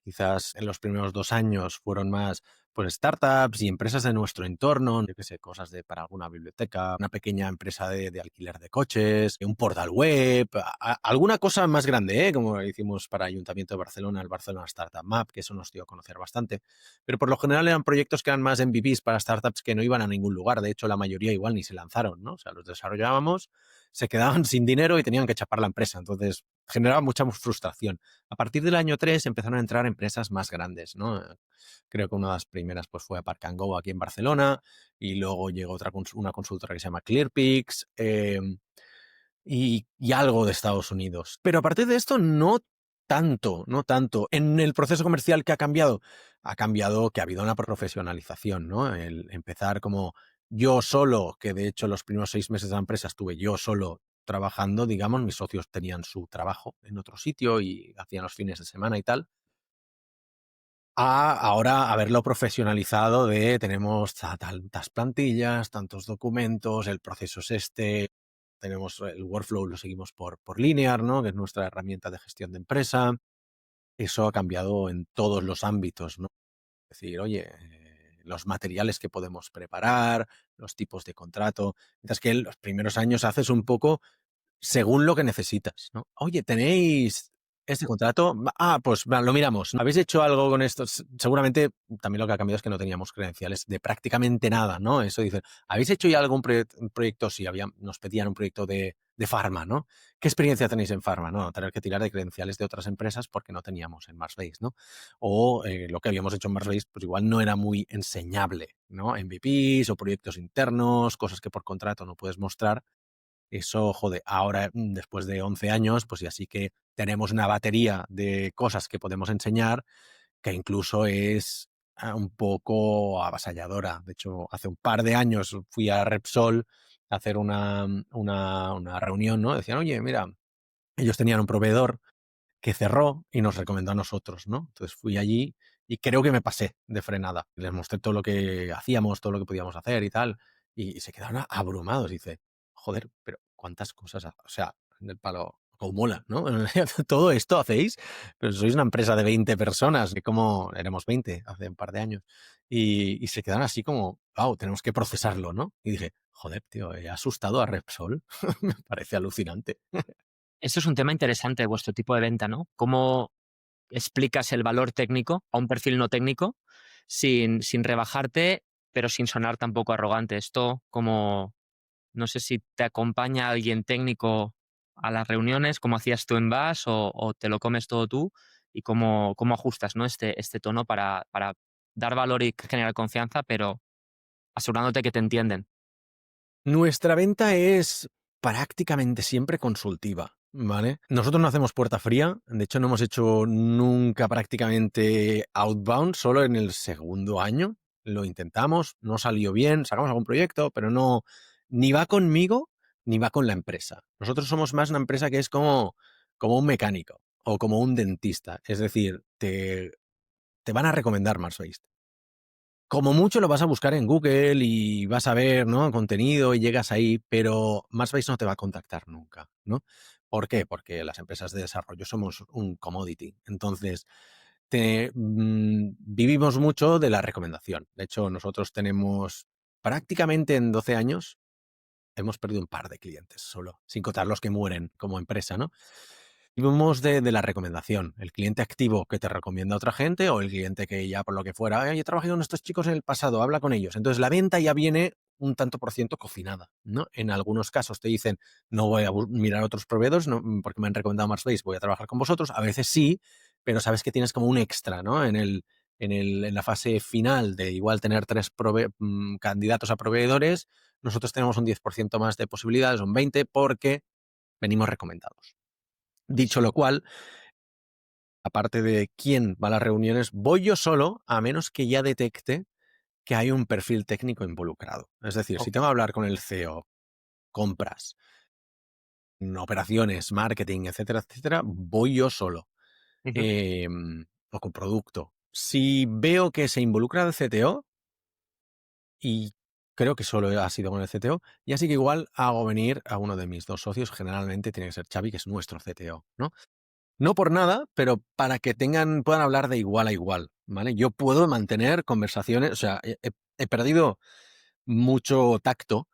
Quizás en los primeros 2 años fueron más pues startups y empresas de nuestro entorno, yo qué sé, cosas de para alguna biblioteca, una pequeña empresa de alquiler de coches, un portal web, alguna cosa más grande, como hicimos para Ayuntamiento de Barcelona, el Barcelona Startup Map, que eso nos dio a conocer bastante. Pero por lo general eran proyectos que eran más MVPs para startups que no iban a ningún lugar. De hecho, la mayoría igual ni se lanzaron, ¿no? O sea, los desarrollábamos, se quedaban sin dinero y tenían que chapar la empresa. Entonces, generaba mucha frustración. A partir del año 3 empezaron a entrar empresas más grandes, ¿no? Creo que una de las primeras pues, fue Apark and Go aquí en Barcelona y luego llegó una consultora que se llama Clearpix y algo de Estados Unidos. Pero a partir de esto, no tanto, no tanto. En el proceso comercial que ha cambiado que ha habido una profesionalización, ¿no? El empezar como yo solo, que de hecho los primeros 6 meses de la empresa estuve yo solo trabajando, digamos, mis socios tenían su trabajo en otro sitio y hacían los fines de semana y tal, a ahora haberlo profesionalizado de tenemos tantas plantillas, tantos documentos, el proceso es este, tenemos el workflow, lo seguimos por Linear, ¿no? Que es nuestra herramienta de gestión de empresa. Eso ha cambiado en todos los ámbitos, ¿no? Es decir, oye, los materiales que podemos preparar, los tipos de contrato, mientras que en los primeros años haces un poco según lo que necesitas, ¿no? Oye, ¿tenéis este contrato? Pues lo miramos. ¿Habéis hecho algo con esto? Seguramente también lo que ha cambiado es que no teníamos credenciales de prácticamente nada, ¿no? Eso dice, ¿habéis hecho ya algún proyecto? Sí, nos pedían un proyecto de farma, ¿no? ¿Qué experiencia tenéis en farma? No, tener que tirar de credenciales de otras empresas porque no teníamos en Marsbase, ¿no? O lo que habíamos hecho en Marsbase, pues igual no era muy enseñable, ¿no? MVPs o proyectos internos, cosas que por contrato no puedes mostrar. Eso, joder, ahora después de 11 años, pues ya sí que tenemos una batería de cosas que podemos enseñar que incluso es un poco avasalladora. De hecho, hace un par de años fui a Repsol a hacer una reunión, ¿no? Decían, oye, mira, ellos tenían un proveedor que cerró y nos recomendó a nosotros, ¿no? Entonces fui allí y creo que me pasé de frenada. Les mostré todo lo que hacíamos, todo lo que podíamos hacer y tal, y se quedaron abrumados. Dice, joder, pero cuántas cosas, o sea, del palo, como mola, ¿no? Todo esto hacéis, pero sois una empresa de 20 personas, que como éramos 20 hace un par de años, y se quedaron así como, wow, tenemos que procesarlo, ¿no? Y dije, joder, tío, he asustado a Repsol, me parece alucinante. Esto es un tema interesante de vuestro tipo de venta, ¿no? ¿Cómo explicas el valor técnico a un perfil no técnico sin rebajarte, pero sin sonar tampoco arrogante? Esto como, no sé si te acompaña alguien técnico a las reuniones, como hacías tú en VAS, o te lo comes todo tú, y cómo ajustas, ¿no? Este tono para dar valor y generar confianza, pero asegurándote que te entienden. Nuestra venta es prácticamente siempre consultiva, ¿vale? Nosotros no hacemos puerta fría, de hecho no hemos hecho nunca prácticamente outbound, solo en el segundo año lo intentamos, no salió bien, sacamos algún proyecto, pero no, ni va conmigo ni va con la empresa. Nosotros somos más una empresa que es como un mecánico o como un dentista, es decir, te van a recomendar Marsbase. Como mucho lo vas a buscar en Google y vas a ver, ¿no? Contenido y llegas ahí, pero Marsbase no te va a contactar nunca, ¿no? ¿Por qué? Porque las empresas de desarrollo somos un commodity. Entonces, vivimos mucho de la recomendación. De hecho, nosotros tenemos prácticamente en 12 años, hemos perdido un par de clientes solo, sin contar los que mueren como empresa, ¿no? Vivimos de la recomendación, el cliente activo que te recomienda a otra gente o el cliente que ya por lo que fuera, "Ay, he trabajado con estos chicos en el pasado, habla con ellos". Entonces la venta ya viene un tanto por ciento cocinada, ¿no? En algunos casos te dicen, no voy a mirar otros proveedores porque me han recomendado Marsbase, voy a trabajar con vosotros. A veces sí, pero sabes que tienes como un extra, ¿no? En la fase final de igual tener candidatos a proveedores, nosotros tenemos un 10% más de posibilidades, un 20%, porque venimos recomendados. Dicho lo cual, aparte de quién va a las reuniones, voy yo solo, a menos que ya detecte que hay un perfil técnico involucrado. Es decir, si Ok. tengo que hablar con el CEO, compras, operaciones, marketing, etcétera, etcétera, voy yo solo. Ujú. O con producto. Si veo que se involucra el CTO, y creo que solo ha sido con el CTO, ya sí que igual hago venir a uno de mis dos socios, generalmente tiene que ser Xavi, que es nuestro CTO, ¿no? No por nada, pero para que puedan hablar de igual a igual, ¿vale? Yo puedo mantener conversaciones, o sea, he perdido mucho tacto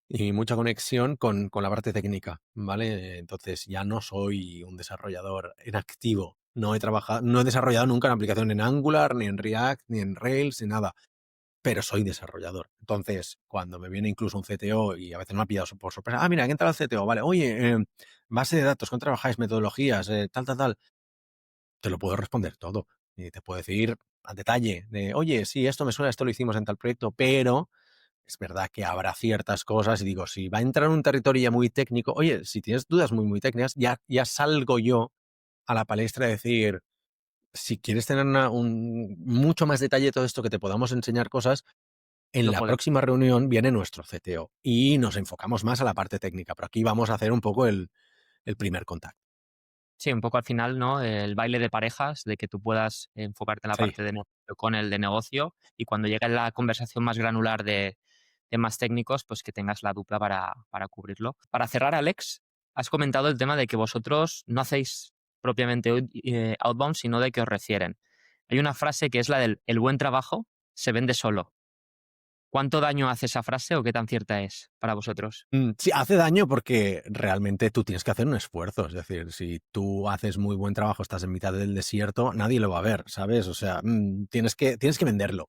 y mucha conexión con la parte técnica, ¿vale? Entonces ya no soy un desarrollador en activo. No he desarrollado nunca una aplicación en Angular, ni en React, ni en Rails, ni nada, pero soy desarrollador. Entonces, cuando me viene incluso un CTO y a veces me ha pillado por sorpresa, mira, ¿qué tal el CTO? Vale, oye, base de datos, ¿cómo trabajáis? Metodologías, tal, te lo puedo responder todo. Y te puedo decir a detalle de, oye, sí, esto me suena, esto lo hicimos en tal proyecto, pero es verdad que habrá ciertas cosas y digo, si va a entrar en un territorio ya muy técnico, oye, si tienes dudas muy técnicas, ya salgo yo a la palestra de decir, si quieres tener mucho más detalle de todo esto, que te podamos enseñar cosas, en Lo la podemos. próxima reunión viene nuestro CTO y nos enfocamos más a la parte técnica, pero aquí vamos a hacer un poco el primer contacto. Sí, un poco al final, ¿no? El baile de parejas, de que tú puedas enfocarte en la Sí. parte de negocio con el de negocio y cuando llegue la conversación más granular de temas técnicos, pues que tengas la dupla para cubrirlo. Para cerrar, Alex, has comentado el tema de que vosotros no hacéis propiamente outbound, sino de que os refieren. Hay una frase que es la del el buen trabajo se vende solo. ¿Cuánto daño hace esa frase o qué tan cierta es para vosotros? Sí, hace daño porque realmente tú tienes que hacer un esfuerzo. Es decir, si tú haces muy buen trabajo, estás en mitad del desierto, nadie lo va a ver, ¿sabes? O sea, tienes que venderlo.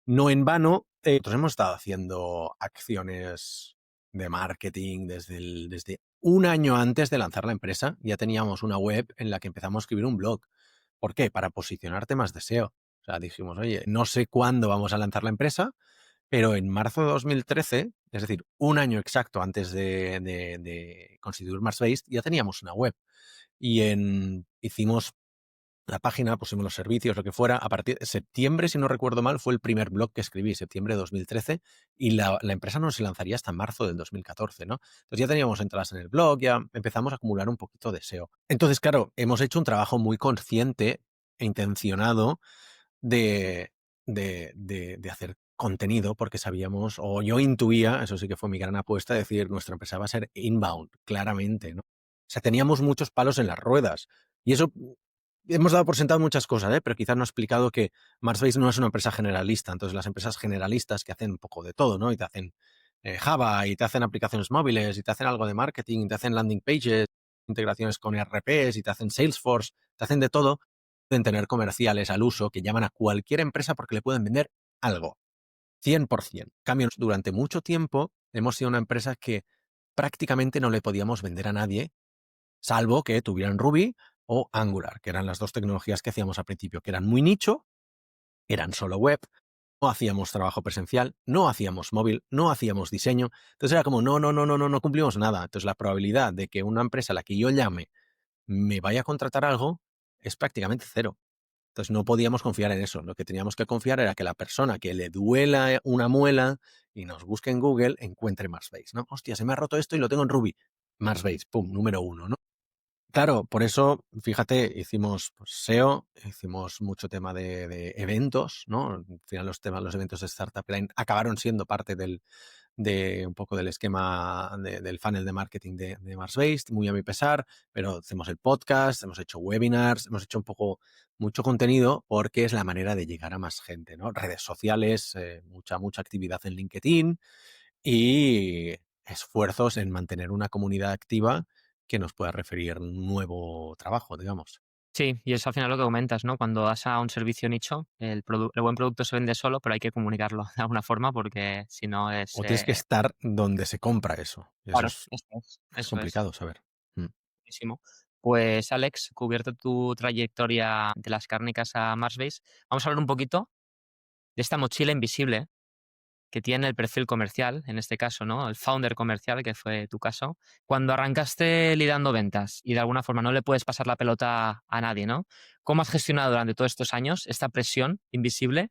No en vano, nosotros hemos estado haciendo acciones de marketing desde un año antes de lanzar la empresa. Ya teníamos una web en la que empezamos a escribir un blog. ¿Por qué? Para posicionar temas de SEO. O sea, dijimos, oye, no sé cuándo vamos a lanzar la empresa, pero en marzo de 2013, es decir, un año exacto antes de constituir Marsbase, ya teníamos una web. Y hicimos la página, pusimos los servicios, lo que fuera. A partir de septiembre, si no recuerdo mal, fue el primer blog que escribí, septiembre de 2013, y la empresa no se lanzaría hasta marzo del 2014, ¿no? Entonces ya teníamos entradas en el blog, ya empezamos a acumular un poquito de SEO. Entonces, claro, hemos hecho un trabajo muy consciente e intencionado de hacer contenido, porque sabíamos, o yo intuía, eso sí que fue mi gran apuesta, decir, nuestra empresa va a ser inbound, claramente, ¿no? O sea, teníamos muchos palos en las ruedas. Y eso, hemos dado por sentado muchas cosas, pero quizás no he explicado que Marsbase no es una empresa generalista. Entonces, las empresas generalistas que hacen un poco de todo, ¿no? Y te hacen Java, y te hacen aplicaciones móviles, y te hacen algo de marketing, y te hacen landing pages, integraciones con ERPs, y te hacen Salesforce, te hacen de todo. Pueden tener comerciales al uso que llaman a cualquier empresa porque le pueden vender algo. 100%. Cambios durante mucho tiempo hemos sido una empresa que prácticamente no le podíamos vender a nadie, salvo que tuvieran Ruby o Angular, que eran las dos tecnologías que hacíamos al principio, que eran muy nicho, eran solo web, no hacíamos trabajo presencial, no hacíamos móvil, no hacíamos diseño. Entonces era como, no cumplimos nada. Entonces la probabilidad de que una empresa a la que yo llame me vaya a contratar algo es prácticamente cero. Entonces no podíamos confiar en eso. Lo que teníamos que confiar era que la persona que le duela una muela y nos busque en Google encuentre Marsbase, ¿no? Hostia, se me ha roto esto y lo tengo en Ruby. Marsbase, pum, número uno, ¿no? Claro, por eso, fíjate, hicimos pues, SEO, hicimos mucho tema de eventos, ¿no? Al final los eventos de Startup Line acabaron siendo parte del de un poco del esquema del funnel de marketing de Marsbased, muy a mi pesar, pero hacemos el podcast, hemos hecho webinars, hemos hecho un poco mucho contenido porque es la manera de llegar a más gente, ¿no? Redes sociales, mucha actividad en LinkedIn y esfuerzos en mantener una comunidad activa que nos pueda referir un nuevo trabajo, digamos. Sí, y es al final lo que comentas, ¿no? Cuando vas a un servicio nicho, el buen producto se vende solo, pero hay que comunicarlo de alguna forma porque si no es... O tienes que estar donde se compra eso. Y eso claro, es eso es. complicado saber. Mm. Buenísimo. Pues Alex, cubierto tu trayectoria de las cárnicas a Marsbase, vamos a hablar un poquito de esta mochila invisible que tiene el perfil comercial, en este caso, ¿no? El founder comercial, que fue tu caso. Cuando arrancaste liderando ventas y de alguna forma no le puedes pasar la pelota a nadie, ¿no? ¿Cómo has gestionado durante todos estos años esta presión invisible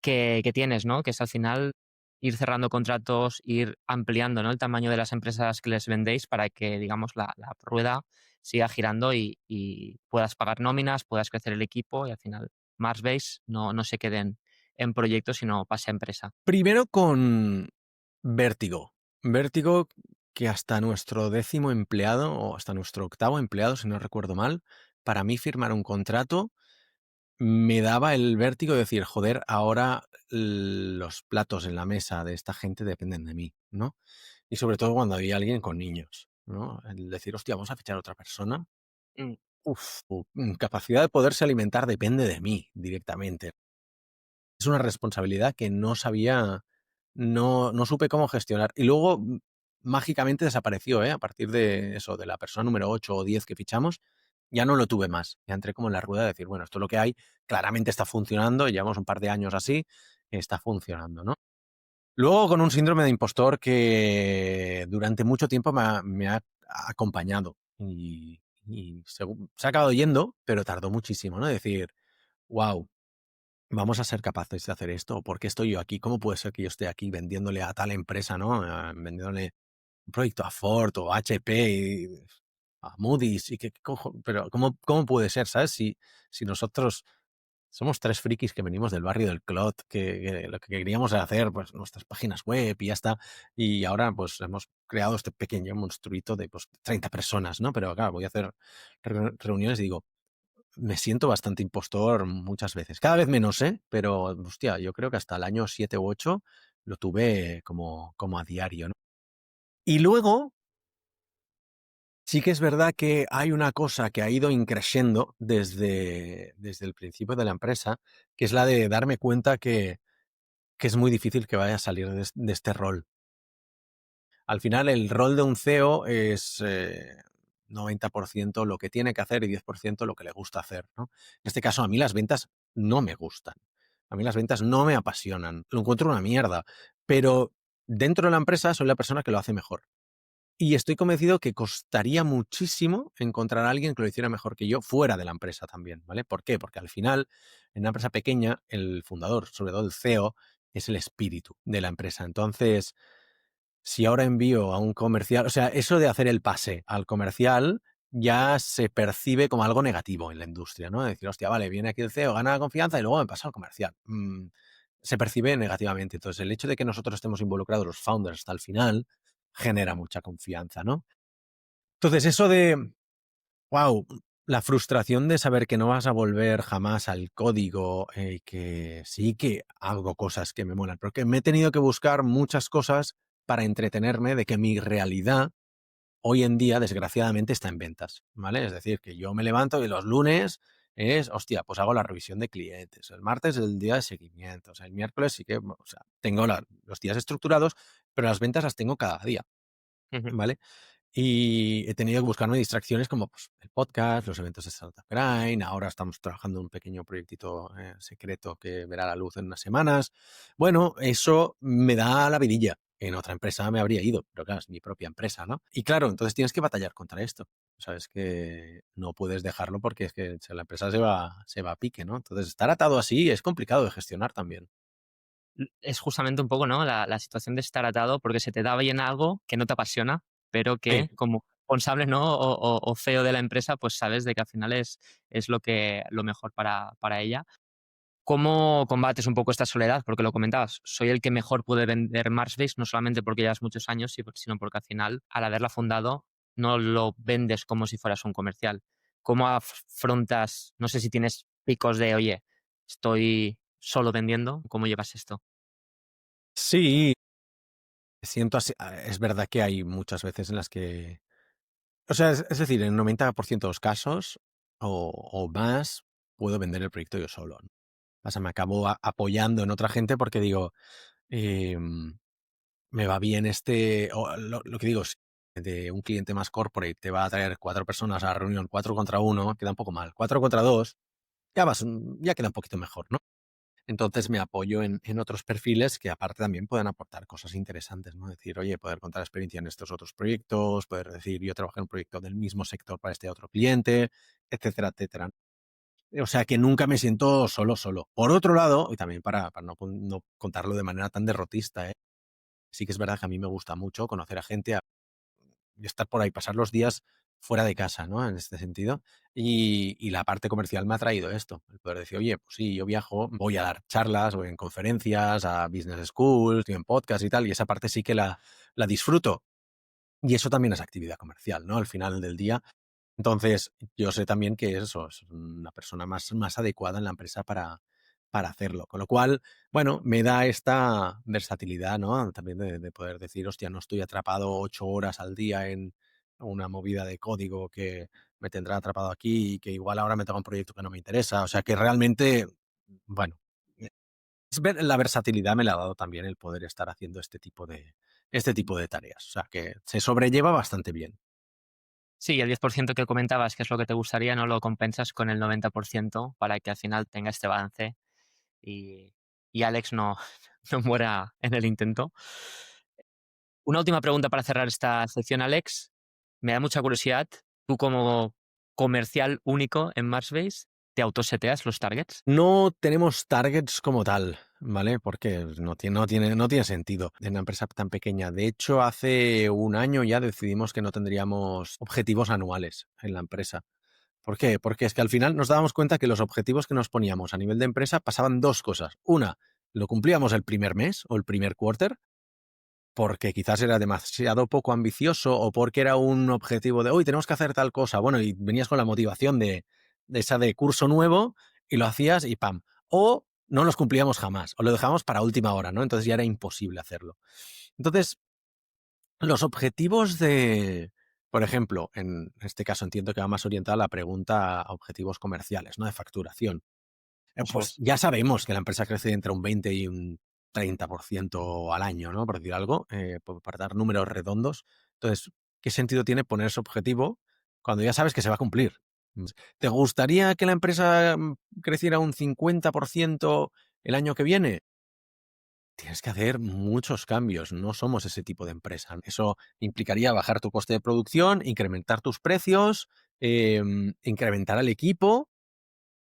que tienes, ¿no? Que es al final ir cerrando contratos, ir ampliando, ¿no? El tamaño de las empresas que les vendéis para que, digamos, la rueda siga girando y puedas pagar nóminas, puedas crecer el equipo y al final Marsbase no se quede en proyectos, sino pase a empresa. Primero con Vértigo. Vértigo que hasta nuestro 10º empleado o hasta nuestro 8º empleado, si no recuerdo mal, para mí firmar un contrato me daba el vértigo de decir, joder, ahora los platos en la mesa de esta gente dependen de mí, ¿no? Y sobre todo cuando había alguien con niños, ¿no? El decir, hostia, vamos a fichar a otra persona. Mm. Su capacidad de poderse alimentar depende de mí directamente. Es una responsabilidad que no sabía, no supe cómo gestionar. Y luego mágicamente desapareció, ¿eh? A partir de eso, de la persona número 8 o 10 que fichamos, ya no lo tuve más. Ya entré como en la rueda de decir, bueno, esto es lo que hay, claramente está funcionando, llevamos un par de años así, está funcionando, ¿no? Luego con un síndrome de impostor que durante mucho tiempo me ha acompañado y se ha acabado yendo, pero tardó muchísimo, ¿no? Decir, wow, vamos a ser capaces de hacer esto. ¿Por qué estoy yo aquí? ¿Cómo puede ser que yo esté aquí vendiéndole a tal empresa, ¿no? Vendiéndole un proyecto a Ford o a HP y a Moody's y pero ¿cómo puede ser, sabes? Si nosotros somos 3 frikis que venimos del barrio del Clot, que lo que queríamos era hacer, pues, nuestras páginas web y ya está. Y ahora, pues, hemos creado este pequeño monstruito de, pues, 30 personas, ¿no? Pero claro, voy a hacer reuniones y digo, me siento bastante impostor muchas veces. Cada vez menos, ¿eh? Pero, hostia, yo creo que hasta el año 7 u 8 lo tuve como a diario, ¿no? Y luego, sí que es verdad que hay una cosa que ha ido increciendo desde el principio de la empresa, que es la de darme cuenta que es muy difícil que vaya a salir de este rol. Al final, el rol de un CEO es 90% lo que tiene que hacer y 10% lo que le gusta hacer, ¿no? En este caso, a mí las ventas no me gustan. A mí las ventas no me apasionan. Lo encuentro una mierda. Pero dentro de la empresa soy la persona que lo hace mejor. Y estoy convencido que costaría muchísimo encontrar a alguien que lo hiciera mejor que yo fuera de la empresa también, ¿vale? ¿Por qué? Porque al final, en una empresa pequeña, el fundador, sobre todo el CEO, es el espíritu de la empresa. Entonces, si ahora envío a un comercial, o sea, eso de hacer el pase al comercial ya se percibe como algo negativo en la industria, ¿no? Decir, hostia, vale, viene aquí el CEO, gana la confianza y luego me pasa al comercial. Se percibe negativamente. Entonces, el hecho de que nosotros estemos involucrados, los founders, hasta el final, genera mucha confianza, ¿no? Entonces, eso de, wow, la frustración de saber que no vas a volver jamás al código, que sí que hago cosas que me molan, pero que me he tenido que buscar muchas cosas para entretenerme de que mi realidad hoy en día, desgraciadamente, está en ventas, ¿vale? Es decir, que yo me levanto y los lunes es, hostia, pues hago la revisión de clientes, el martes el día de seguimiento, o sea, el miércoles sí que, o sea, tengo los días estructurados, pero las ventas las tengo cada día, Ujú. ¿vale? Y he tenido que buscarme distracciones como pues, el podcast, los eventos de Startup Grind. Ahora estamos trabajando en un pequeño proyectito secreto que verá la luz en unas semanas. Bueno, eso me da la vidilla. En otra empresa me habría ido, pero claro, es mi propia empresa, ¿no? Y claro, entonces tienes que batallar contra esto. Sabes que no puedes dejarlo porque es que la empresa se va a pique, ¿no? Entonces, estar atado así es complicado de gestionar también. Es justamente un poco, ¿no? La situación de estar atado porque se te da bien algo que no te apasiona, pero Sí. que como responsable, ¿no? O CEO de la empresa, pues sabes de que al final es lo mejor para ella. ¿Cómo combates un poco esta soledad? Porque lo comentabas, soy el que mejor puede vender Marsbase, no solamente porque llevas muchos años, sino porque al final, al haberla fundado, no lo vendes como si fueras un comercial. ¿Cómo afrontas, no sé si tienes picos de, oye, estoy solo vendiendo? ¿Cómo llevas esto? Sí, siento así. Es verdad que hay muchas veces en las que. O sea, es decir, en el 90% de los casos o más, puedo vender el proyecto yo solo, ¿no? O sea, me acabo apoyando en otra gente porque digo, em, me va bien lo que digo, si de un cliente más corporate te va a traer 4 personas a la reunión, 4 contra uno, queda un poco mal. 4 contra 2, ya queda un poquito mejor, ¿no? Entonces me apoyo en otros perfiles que aparte también pueden aportar cosas interesantes, ¿no? Decir, oye, poder contar experiencia en estos otros proyectos, poder decir, yo trabajé en un proyecto del mismo sector para este otro cliente, etcétera, etcétera. O sea que nunca me siento solo. Por otro lado, y también para no contarlo de manera tan derrotista, sí que es verdad que a mí me gusta mucho conocer a gente, y estar por ahí, pasar los días fuera de casa, ¿no? En este sentido. Y la parte comercial me ha traído esto, el poder decir, oye, pues sí, yo viajo, voy a dar charlas, voy en conferencias, a business schools, estoy en podcast y tal, y esa parte sí que la disfruto. Y eso también es actividad comercial, ¿no? Al final del día. Entonces, yo sé también que eso es una persona más adecuada en la empresa para hacerlo. Con lo cual, bueno, me da esta versatilidad, ¿no? También de poder decir, hostia, no estoy atrapado 8 horas al día en una movida de código que me tendrá atrapado aquí y que igual ahora me toca un proyecto que no me interesa. O sea que realmente, bueno, la versatilidad me la ha dado también el poder estar haciendo este tipo de tareas. O sea que se sobrelleva bastante bien. Sí, el 10% que comentabas, que es lo que te gustaría, no lo compensas con el 90% para que al final tenga este balance y, y Alex no, no muera en el intento. Una última pregunta para cerrar esta sección, Alex. Me da mucha curiosidad. Tú como comercial único en Marsbase, ¿te autoseteas los targets? No tenemos targets como tal, ¿vale? Porque no tiene sentido en una empresa tan pequeña. De hecho, hace un año ya decidimos que no tendríamos objetivos anuales en la empresa. ¿Por qué? Porque es que al final nos dábamos cuenta que los objetivos que nos poníamos a nivel de empresa pasaban dos cosas. Una, lo cumplíamos el primer mes o el primer quarter, porque quizás era demasiado poco ambicioso o porque era un objetivo de, hoy tenemos que hacer tal cosa. Bueno, y venías con la motivación de curso nuevo y lo hacías y ¡pam! O no los cumplíamos jamás, o lo dejábamos para última hora, ¿no? Entonces ya era imposible hacerlo. Entonces, los objetivos por ejemplo, en este caso entiendo que va más orientada la pregunta a objetivos comerciales, ¿no? De facturación. Eso Pues es. ya sabemos que la empresa crece entre un 20 y un 30% al año, ¿no? Por decir algo, para dar números redondos. Entonces, ¿qué sentido tiene poner ese objetivo cuando ya sabes que se va a cumplir? ¿Te gustaría que la empresa creciera un 50% el año que viene? Tienes que hacer muchos cambios. No somos ese tipo de empresa. Eso implicaría bajar tu coste de producción, incrementar tus precios, incrementar al equipo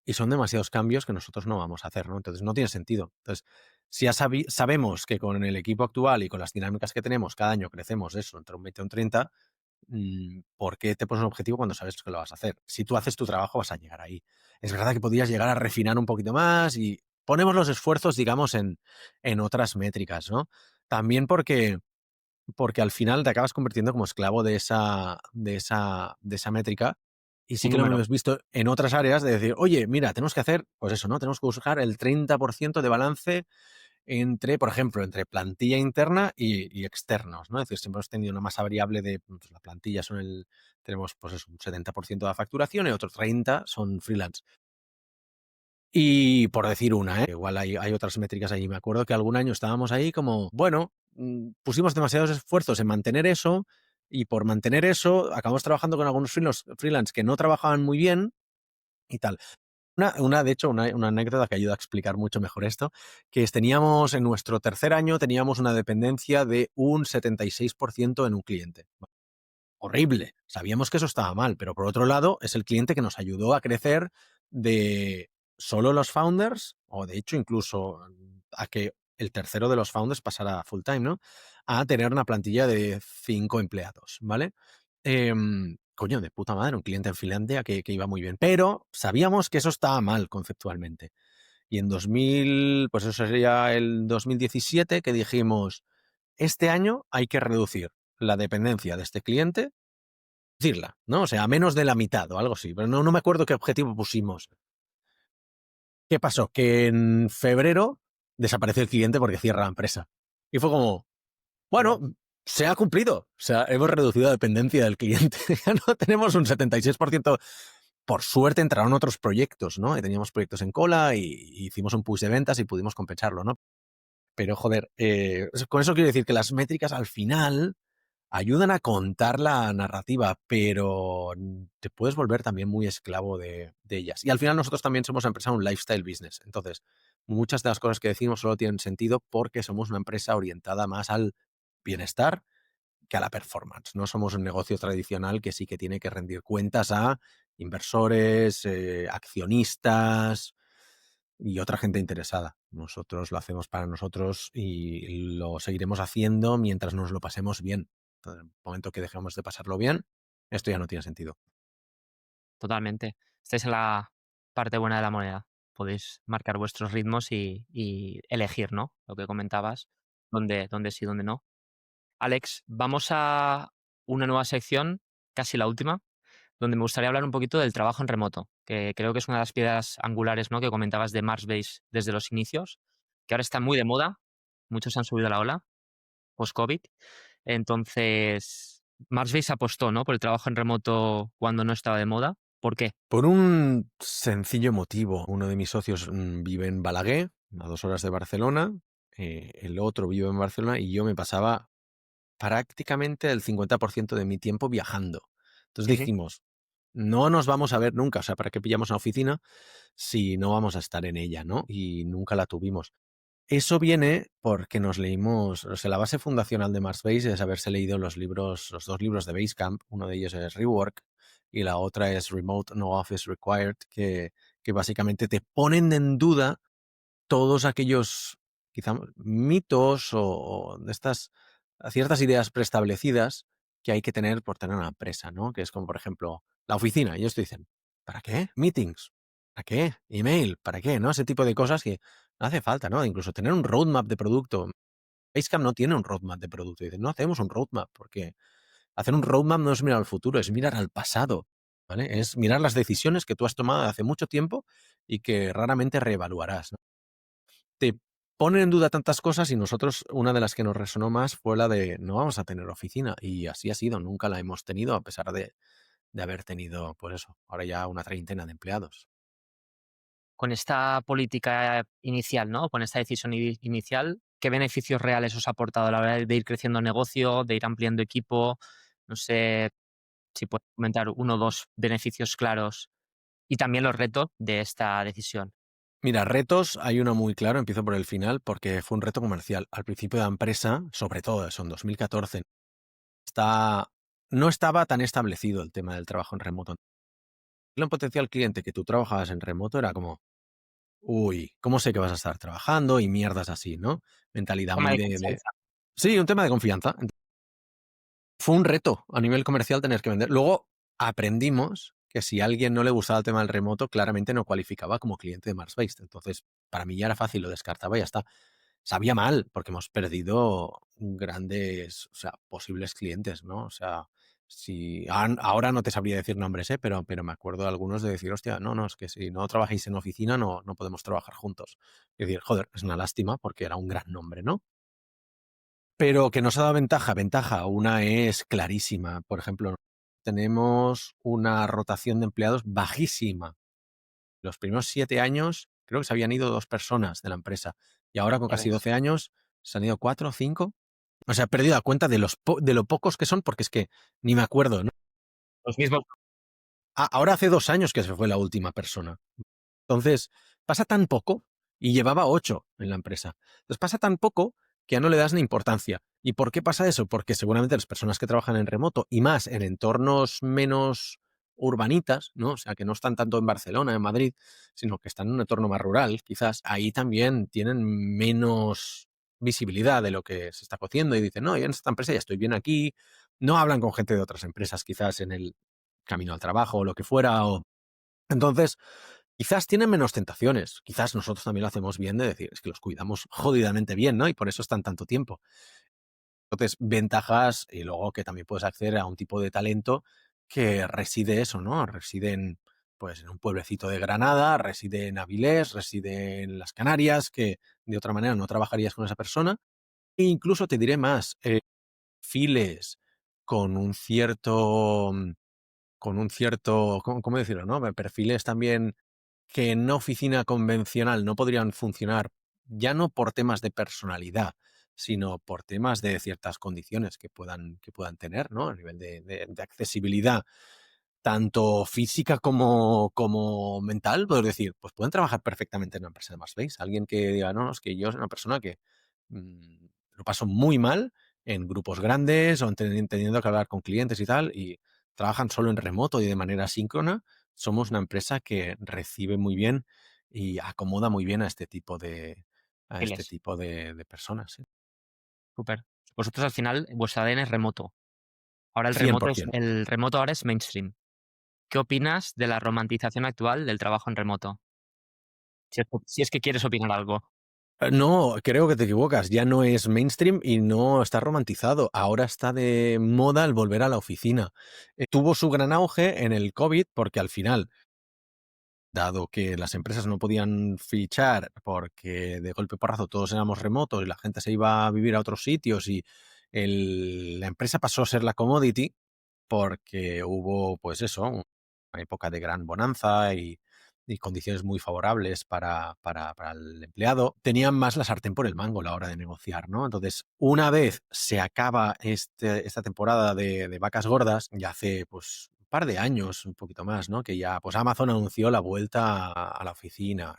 y son demasiados cambios que nosotros no vamos a hacer, ¿no? Entonces no tiene sentido. Entonces, si ya sabemos que con el equipo actual y con las dinámicas que tenemos, cada año crecemos eso, entre un 20 y un 30, ¿por qué te pones un objetivo cuando sabes que lo vas a hacer? Si tú haces tu trabajo, vas a llegar ahí. Es verdad que podrías llegar a refinar un poquito más y ponemos los esfuerzos, digamos, en otras métricas, ¿no? También porque al final te acabas convirtiendo como esclavo de esa métrica. Y sí Un que lo número. hemos visto en otras áreas de decir, oye, mira, tenemos que hacer, pues eso, ¿no? Tenemos que buscar el 30% de balance entre, por ejemplo, entre plantilla interna y externos, ¿no? Es decir, siempre hemos tenido una masa variable de, pues, la plantilla tenemos, pues eso, un 70% de la facturación y otro 30% son freelance. Y por decir una, igual hay otras métricas allí. Me acuerdo que algún año estábamos ahí como, bueno, pusimos demasiados esfuerzos en mantener eso y por mantener eso acabamos trabajando con algunos freelance que no trabajaban muy bien y tal. De hecho, una anécdota que ayuda a explicar mucho mejor esto, que teníamos en nuestro tercer año, teníamos una dependencia de un 76% en un cliente. Horrible. Sabíamos que eso estaba mal, pero por otro lado, es el cliente que nos ayudó a crecer de solo los founders, o de hecho incluso a que el tercero de los founders pasara full time, ¿no? A tener una plantilla de 5 empleados, ¿vale? Coño, de puta madre, un cliente en Finlandia que iba muy bien. Pero sabíamos que eso estaba mal conceptualmente. Y en 2000, pues eso sería el 2017 que dijimos, este año hay que reducir la dependencia de este cliente, reducirla, ¿no? O sea, a menos de la mitad o algo así, pero no me acuerdo qué objetivo pusimos. ¿Qué pasó? Que en febrero desapareció el cliente porque cierra la empresa. Y fue como, bueno, se ha cumplido. O sea, hemos reducido la dependencia del cliente. Ya no tenemos un 76%. Por suerte entraron otros proyectos, ¿no? Y teníamos proyectos en cola y hicimos un push de ventas y pudimos compensarlo, ¿no? Pero, joder, con eso quiero decir que las métricas al final ayudan a contar la narrativa, pero te puedes volver también muy esclavo de ellas. Y al final nosotros también somos una empresa, un lifestyle business. Entonces, muchas de las cosas que decimos solo tienen sentido porque somos una empresa orientada más al bienestar que a la performance. No somos un negocio tradicional que sí que tiene que rendir cuentas a inversores, accionistas y otra gente interesada. Nosotros lo hacemos para nosotros y lo seguiremos haciendo mientras nos lo pasemos bien. Entonces, en el momento que dejemos de pasarlo bien, esto ya no tiene sentido. Totalmente. Estáis en la parte buena de la moneda. Podéis marcar vuestros ritmos y elegir, ¿no? Lo que comentabas, dónde sí, dónde no. Alex, vamos a una nueva sección, casi la última, donde me gustaría hablar un poquito del trabajo en remoto, que creo que es una de las piedras angulares, ¿no? Que comentabas de Marsbase desde los inicios, que ahora está muy de moda. Muchos han subido a la ola post-COVID. Entonces, Marsbase apostó, ¿no? Por el trabajo en remoto cuando no estaba de moda. ¿Por qué? Por un sencillo motivo, uno de mis socios vive en Balaguer, a 2 horas de Barcelona, el otro vive en Barcelona y yo me pasaba prácticamente el 50% de mi tiempo viajando. Entonces Ujú. dijimos, no nos vamos a ver nunca, o sea, ¿para qué pillamos una oficina si no vamos a estar en ella, ¿no? Y nunca la tuvimos. Eso viene porque nos leímos, o sea, la base fundacional de Marsbase es haberse leído los libros, los 2 libros de Basecamp, uno de ellos es Rework y la otra es Remote No Office Required, que básicamente te ponen en duda todos aquellos quizá mitos o de estas ciertas ideas preestablecidas que hay que tener por tener una empresa, ¿no? Que es como, por ejemplo, la oficina. Y ellos te dicen, ¿para qué? Meetings. ¿Para qué? Email. ¿Para qué? ¿No? Ese tipo de cosas que no hace falta, ¿no? Incluso tener un roadmap de producto. Basecamp no tiene un roadmap de producto. Y dicen, no hacemos un roadmap porque hacer un roadmap no es mirar al futuro, es mirar al pasado, ¿vale? Es mirar las decisiones que tú has tomado hace mucho tiempo y que raramente reevaluarás, ¿no? Te ponen en duda tantas cosas y nosotros una de las que nos resonó más fue la de no vamos a tener oficina y así ha sido, nunca la hemos tenido a pesar de haber tenido, pues eso, ahora ya una treintena de empleados. Con esta política inicial, ¿no? Con esta decisión inicial, ¿qué beneficios reales os ha aportado a la hora de ir creciendo el negocio, de ir ampliando equipo? No sé si puedes comentar uno o dos beneficios claros y también los retos de esta decisión. Mira, retos, hay uno muy claro, empiezo por el final, porque fue un reto comercial. Al principio de la empresa, sobre todo eso, en 2014, no estaba tan establecido el tema del trabajo en remoto. Un potencial cliente que tú trabajabas en remoto era como, uy, ¿cómo sé que vas a estar trabajando? Y mierdas así, ¿no? Mentalidad Tema muy de de. confianza. Sí, un tema de confianza. Fue un reto a nivel comercial tener que vender. Luego aprendimos que si a alguien no le gustaba el tema del remoto, claramente no cualificaba como cliente de Marsbase. Entonces, para mí ya era fácil, lo descartaba y ya está. Sabía mal, porque hemos perdido grandes, o sea, posibles clientes, ¿no? O sea, si ahora no te sabría decir nombres, pero me acuerdo de algunos de decir, hostia, no, es que si no trabajáis en oficina no podemos trabajar juntos. Y decir, joder, es una lástima porque era un gran nombre, ¿no? Pero que nos ha dado ventaja, una es clarísima. Por ejemplo, tenemos una rotación de empleados bajísima. Los primeros 7 años creo que se habían ido 2 personas de la empresa y ahora con Ya casi ves. 12 años se han ido 4 o 5. O sea, he perdido la cuenta de lo pocos que son porque es que ni me acuerdo, ¿no? Los mismos. Ahora hace 2 años que se fue la última persona. Entonces, pasa tan poco y llevaba 8 en la empresa. Entonces, pasa tan poco que ya no le das ni importancia. ¿Y por qué pasa eso? Porque seguramente las personas que trabajan en remoto y más en entornos menos urbanitas, ¿no? O sea, que no están tanto en Barcelona, en Madrid, sino que están en un entorno más rural, quizás ahí también tienen menos visibilidad de lo que se está cociendo y dicen, no, yo en esta empresa ya estoy bien aquí, no hablan con gente de otras empresas quizás en el camino al trabajo o lo que fuera, o entonces quizás tienen menos tentaciones. Quizás nosotros también lo hacemos bien de decir, es que los cuidamos jodidamente bien, ¿no? Y por eso están tanto tiempo. Entonces, ventajas y luego que también puedes acceder a un tipo de talento que reside eso, ¿no? Reside en, pues, en un pueblecito de Granada, reside en Avilés, reside en las Canarias, que de otra manera no trabajarías con esa persona. E incluso te diré más, files con un cierto, ¿cómo decirlo, no? Perfiles también que en una oficina convencional no podrían funcionar, ya no por temas de personalidad, sino por temas de ciertas condiciones que puedan tener, ¿no? A nivel de accesibilidad, tanto física como mental, poder decir, pues pueden trabajar perfectamente en una empresa de Marsbase. Alguien que diga, no, es que yo soy una persona que lo paso muy mal en grupos grandes o teniendo que hablar con clientes y tal, y trabajan solo en remoto y de manera síncrona. Somos una empresa que recibe muy bien y acomoda muy bien a este tipo Perfiles. de personas. Sí. Súper. Vosotros al final, vuestra ADN es remoto. Ahora $100. el remoto ahora es mainstream. ¿Qué opinas de la romantización actual del trabajo en remoto? Si es que quieres opinar algo. No, creo que te equivocas. Ya no es mainstream y no está romantizado. Ahora está de moda el volver a la oficina. Tuvo su gran auge en el COVID porque al final, dado que las empresas no podían fichar porque de golpe porrazo todos éramos remotos y la gente se iba a vivir a otros sitios y la empresa pasó a ser la commodity porque hubo, pues eso, una época de gran bonanza y condiciones muy favorables para el empleado, tenían más la sartén por el mango a la hora de negociar, ¿no? Entonces, una vez se acaba esta temporada de vacas gordas, ya hace pues un par de años, un poquito más, ¿no? Que ya pues Amazon anunció la vuelta a la oficina,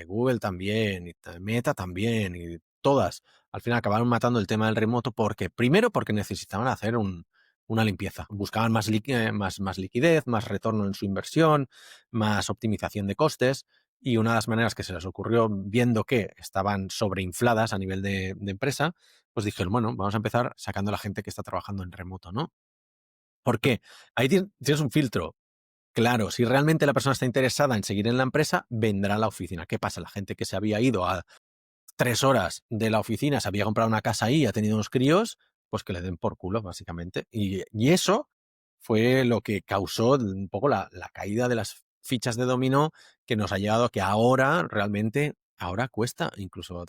Google también, y Meta también, y todas. Al final acabaron matando el tema del remoto primero porque necesitaban hacer una limpieza. Buscaban más liquidez, más retorno en su inversión, más optimización de costes. Y una de las maneras que se les ocurrió, viendo que estaban sobreinfladas a nivel de empresa, pues dijeron, bueno, vamos a empezar sacando a la gente que está trabajando en remoto, ¿no? ¿Por qué? Ahí tienes un filtro. Claro, si realmente la persona está interesada en seguir en la empresa, vendrá a la oficina. ¿Qué pasa? La gente que se había ido a 3 horas de la oficina, se había comprado una casa ahí y ha tenido unos críos, pues que le den por culo, básicamente. Y eso fue lo que causó un poco la caída de las fichas de dominó que nos ha llevado a que ahora realmente, ahora cuesta incluso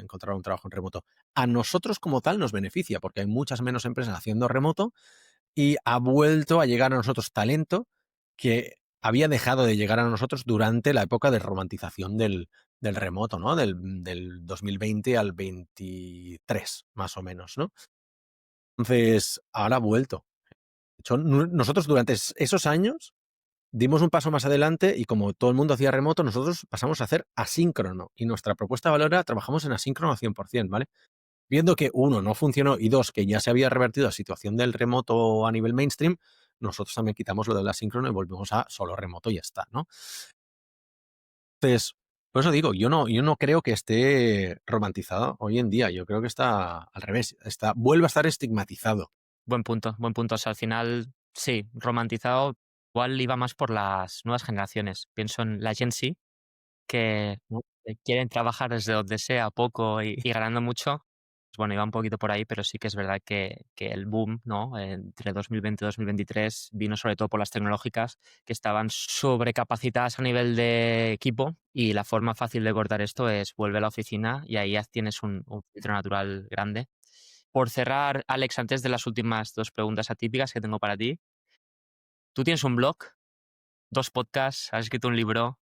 encontrar un trabajo en remoto. A nosotros como tal nos beneficia porque hay muchas menos empresas haciendo remoto y ha vuelto a llegar a nosotros talento que había dejado de llegar a nosotros durante la época de romantización del remoto, ¿no? Del 2020 al 23, más o menos, ¿no? Entonces, ahora ha vuelto. De hecho, nosotros durante esos años dimos un paso más adelante y como todo el mundo hacía remoto, nosotros pasamos a hacer asíncrono y nuestra propuesta de valor era trabajamos en asíncrono al 100%, ¿vale? Viendo que uno, no funcionó y dos, que ya se había revertido la situación del remoto a nivel mainstream, nosotros también quitamos lo del asíncrono y volvemos a solo remoto y ya está, ¿no? Entonces, por eso digo, yo no creo que esté romantizado hoy en día, yo creo que está al revés, vuelve a estar estigmatizado. Buen punto, buen punto. O sea, al final, sí, romantizado, igual iba más por las nuevas generaciones. Pienso en la Gen Z, que quieren trabajar desde donde sea, poco y ganando mucho. Pues bueno, iba un poquito por ahí, pero sí que es verdad que el boom, ¿no? Entre 2020 y 2023 vino sobre todo por las tecnológicas que estaban sobrecapacitadas a nivel de equipo y la forma fácil de cortar esto es vuelve a la oficina y ahí ya tienes un filtro natural grande. Por cerrar, Alex, antes de las últimas dos preguntas atípicas que tengo para ti, tú tienes un blog, dos podcasts, has escrito un libro,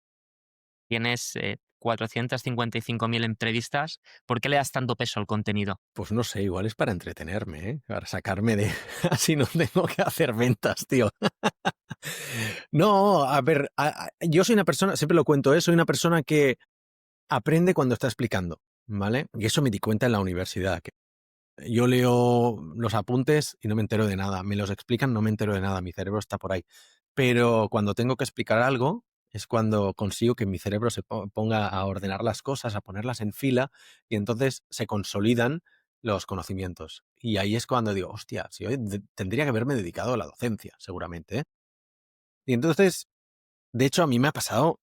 tienes 455.000 entrevistas. ¿Por qué le das tanto peso al contenido? Pues no sé, igual es para entretenerme, ¿eh? Para sacarme de... Así no tengo que hacer ventas, tío. No, a ver, yo soy una persona, siempre lo cuento, soy una persona que aprende cuando está explicando, ¿vale? Y eso me di cuenta en la universidad, que yo leo los apuntes y no me entero de nada, me los explican, no me entero de nada, mi cerebro está por ahí. Pero cuando tengo que explicar algo es cuando consigo que mi cerebro se ponga a ordenar las cosas, a ponerlas en fila y entonces se consolidan los conocimientos. Y ahí es cuando digo, hostia, si hoy tendría que haberme dedicado a la docencia, seguramente, ¿eh? Y entonces, de hecho, a mí me ha pasado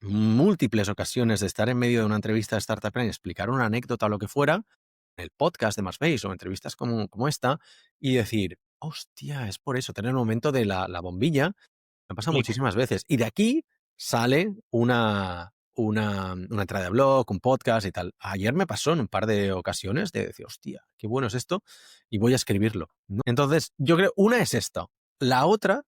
múltiples ocasiones de estar en medio de una entrevista de Startup Grind, explicar una anécdota o lo que fuera, el podcast de Marsbase o entrevistas como esta, y decir, hostia, es por eso, tener un momento de la bombilla, me pasa Clic. muchísimas veces. Y de aquí sale una entrada de blog, un podcast y tal. Ayer me pasó en un par de ocasiones de decir, hostia, qué bueno es esto, y voy a escribirlo, ¿no? Entonces, yo creo, una es esta. La otra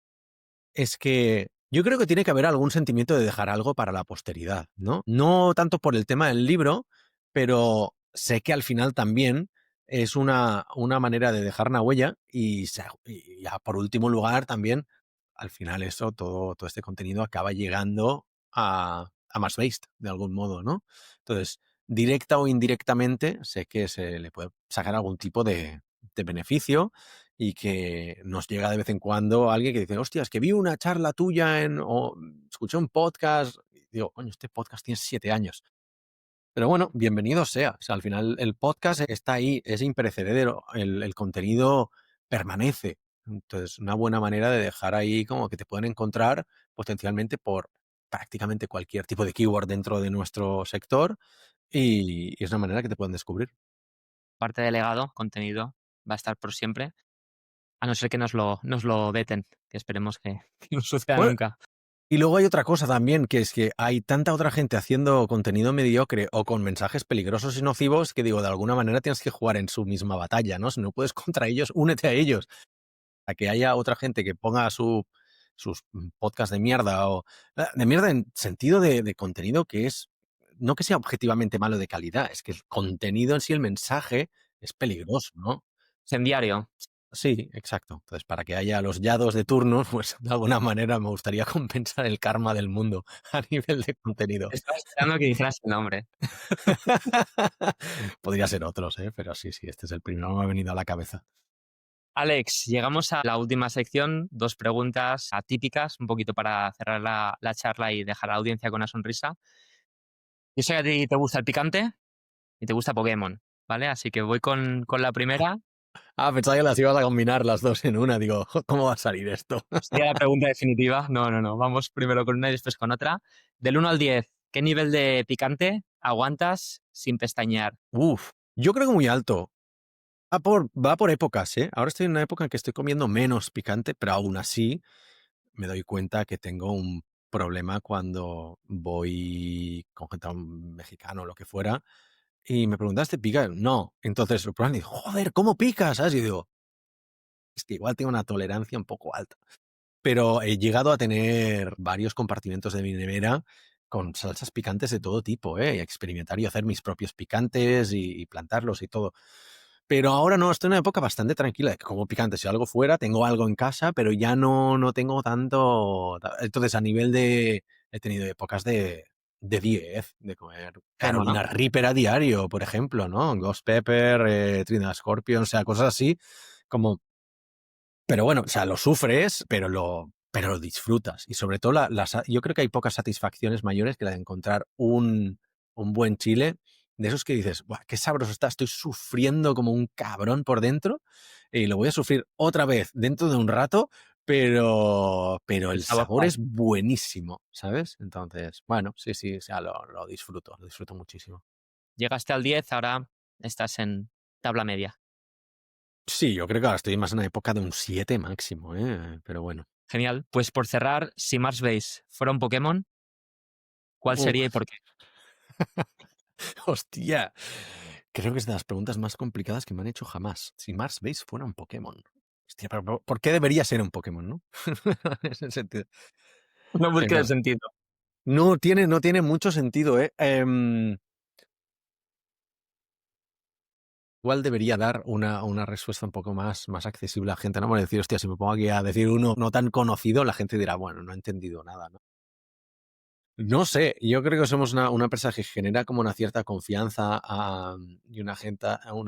es que yo creo que tiene que haber algún sentimiento de dejar algo para la posteridad, ¿no? No tanto por el tema del libro, pero sé que al final también es una manera de dejar una huella y ya por último lugar también, al final eso, todo este contenido acaba llegando a Massbase de algún modo, ¿no? Entonces, directa o indirectamente, sé que se le puede sacar algún tipo de beneficio y que nos llega de vez en cuando alguien que dice, hostia, es que vi una charla tuya o escuché un podcast. Y digo, coño, este podcast tiene 7 años. Pero bueno, bienvenido sea. O sea, al final el podcast está ahí, es imperecedero, el contenido permanece. Entonces, una buena manera de dejar ahí como que te pueden encontrar potencialmente por prácticamente cualquier tipo de keyword dentro de nuestro sector y es una manera que te pueden descubrir. Parte de legado, contenido, va a estar por siempre. A no ser que nos lo veten, que esperemos que no suceda Bueno, nunca. y luego hay otra cosa también, que es que hay tanta otra gente haciendo contenido mediocre o con mensajes peligrosos y nocivos que digo, de alguna manera tienes que jugar en su misma batalla, ¿no? Si no puedes contra ellos, únete a ellos. A que haya otra gente que ponga sus podcasts de mierda o de mierda en sentido de contenido que es, no que sea objetivamente malo de calidad, es que el contenido en sí, el mensaje, es peligroso, ¿no? Incendiario. Sí, exacto. Entonces, para que haya los yados de turno, pues de alguna manera me gustaría compensar el karma del mundo a nivel de contenido. Estaba esperando que dijeras el nombre. Podría ser otros, ¿eh? Pero sí, este es el primero que me ha venido a la cabeza. Alex, llegamos a la última sección, 2 preguntas atípicas, un poquito para cerrar la charla y dejar a la audiencia con una sonrisa. Yo sé que a ti te gusta el picante y te gusta Pokémon, ¿vale? Así que voy con la primera. Pensaba que las ibas a combinar las dos en una. Digo, ¿cómo va a salir esto? Sería la pregunta definitiva. No. Vamos primero con una y después con otra. Del 1 al 10, ¿qué nivel de picante aguantas sin pestañear? Yo creo que muy alto. Va por épocas, ¿eh? Ahora estoy en una época en que estoy comiendo menos picante, pero aún así me doy cuenta que tengo un problema cuando voy con gente un mexicano o lo que fuera y me preguntaste, ¿pica? No. Entonces lo prueban y digo, joder, ¿cómo picas? ¿Sabes? Y digo, es que igual tengo una tolerancia un poco alta. Pero he llegado a tener varios compartimentos de mi nevera con salsas picantes de todo tipo, ¿eh? Y a experimentar y hacer mis propios picantes y plantarlos y todo. Pero ahora no, estoy en una época bastante tranquila, de que como picante, si algo fuera, tengo algo en casa, pero ya no tengo tanto. Entonces, a nivel de. He tenido épocas de 10, de comer Quemo, ¿no? Carolina Reaper a diario, por ejemplo, ¿no? Ghost Pepper, Trinidad Scorpion, o sea, cosas así, como. Pero bueno, o sea, lo sufres, pero lo disfrutas. Y sobre todo, yo creo que hay pocas satisfacciones mayores que la de encontrar un buen chile, de esos que dices, "Buah, qué sabroso está, estoy sufriendo como un cabrón por dentro y lo voy a sufrir otra vez dentro de un rato, pero El el sabor sabor pasa. es buenísimo, ¿sabes? Entonces, bueno, sí, o sea, lo disfruto muchísimo. Llegaste al 10, ahora estás en tabla media. Sí, yo creo que ahora estoy más en una época de un 7 máximo, ¿eh? Pero bueno. Genial. Pues por cerrar, si Mars Base fuera un Pokémon, ¿cuál sería y Uf. por qué? Hostia, creo que es de las preguntas más complicadas que me han hecho jamás. Si Mars Base fuera un Pokémon. Hostia, pero ¿por qué debería ser un Pokémon, no? En ese sentido. Una búsqueda de Venga, sentido. no tiene mucho sentido, ¿eh? Igual debería dar una respuesta un poco más accesible a la gente, ¿no? Por decir, hostia, si me pongo aquí a decir uno no tan conocido, la gente dirá, bueno, no he entendido nada, ¿no? No sé, yo creo que somos una empresa que genera como una cierta confianza y una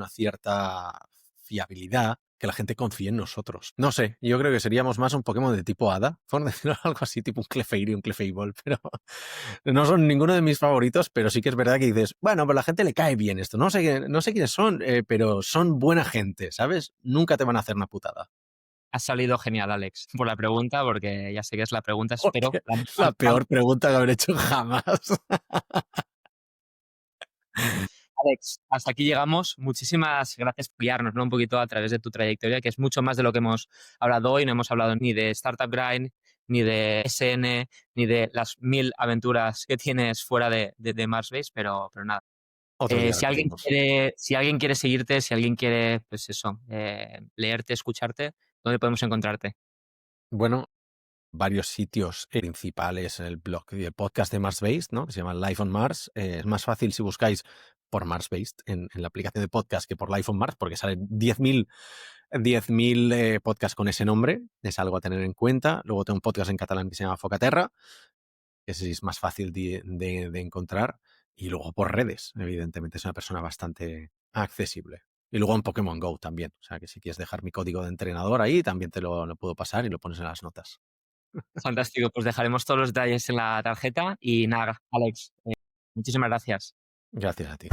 cierta fiabilidad que la gente confíe en nosotros. No sé, yo creo que seríamos más un Pokémon de tipo Hada, por decirlo algo así, tipo un Clefairy y un Clefable, pero no son ninguno de mis favoritos, pero sí que es verdad que dices, bueno, pero a la gente le cae bien esto. No sé quiénes son, pero son buena gente, ¿sabes? Nunca te van a hacer una putada. Has salido genial, Alex, por la pregunta, porque ya sé que es la pregunta, espero, Porque la la más peor pregunta que habré hecho jamás. Alex, hasta aquí llegamos. Muchísimas gracias por guiarnos, ¿no? Un poquito a través de tu trayectoria, que es mucho más de lo que hemos hablado hoy. No hemos hablado ni de Startup Grind, ni de SN, ni de las 1000 aventuras que tienes fuera de Marsbase, pero nada. Otro día Si alguien repetimos. quiere seguirte, si alguien quiere, pues eso, leerte, escucharte, ¿dónde podemos encontrarte? Bueno, varios sitios principales en el blog y el podcast de Mars-Based, ¿no? Que se llama Life on Mars. Es más fácil si buscáis por Mars-Based en la aplicación de podcast que por Life on Mars, porque salen 10.000 podcasts con ese nombre. Es algo a tener en cuenta. Luego tengo un podcast en catalán que se llama Focaterra, que ese sí es más fácil de encontrar. Y luego por redes, evidentemente. Es una persona bastante accesible. Y luego en Pokémon Go también. O sea que si quieres dejar mi código de entrenador ahí, también te lo puedo pasar y lo pones en las notas. Fantástico, pues dejaremos todos los detalles en la tarjeta y nada, Alex, muchísimas gracias. Gracias a ti.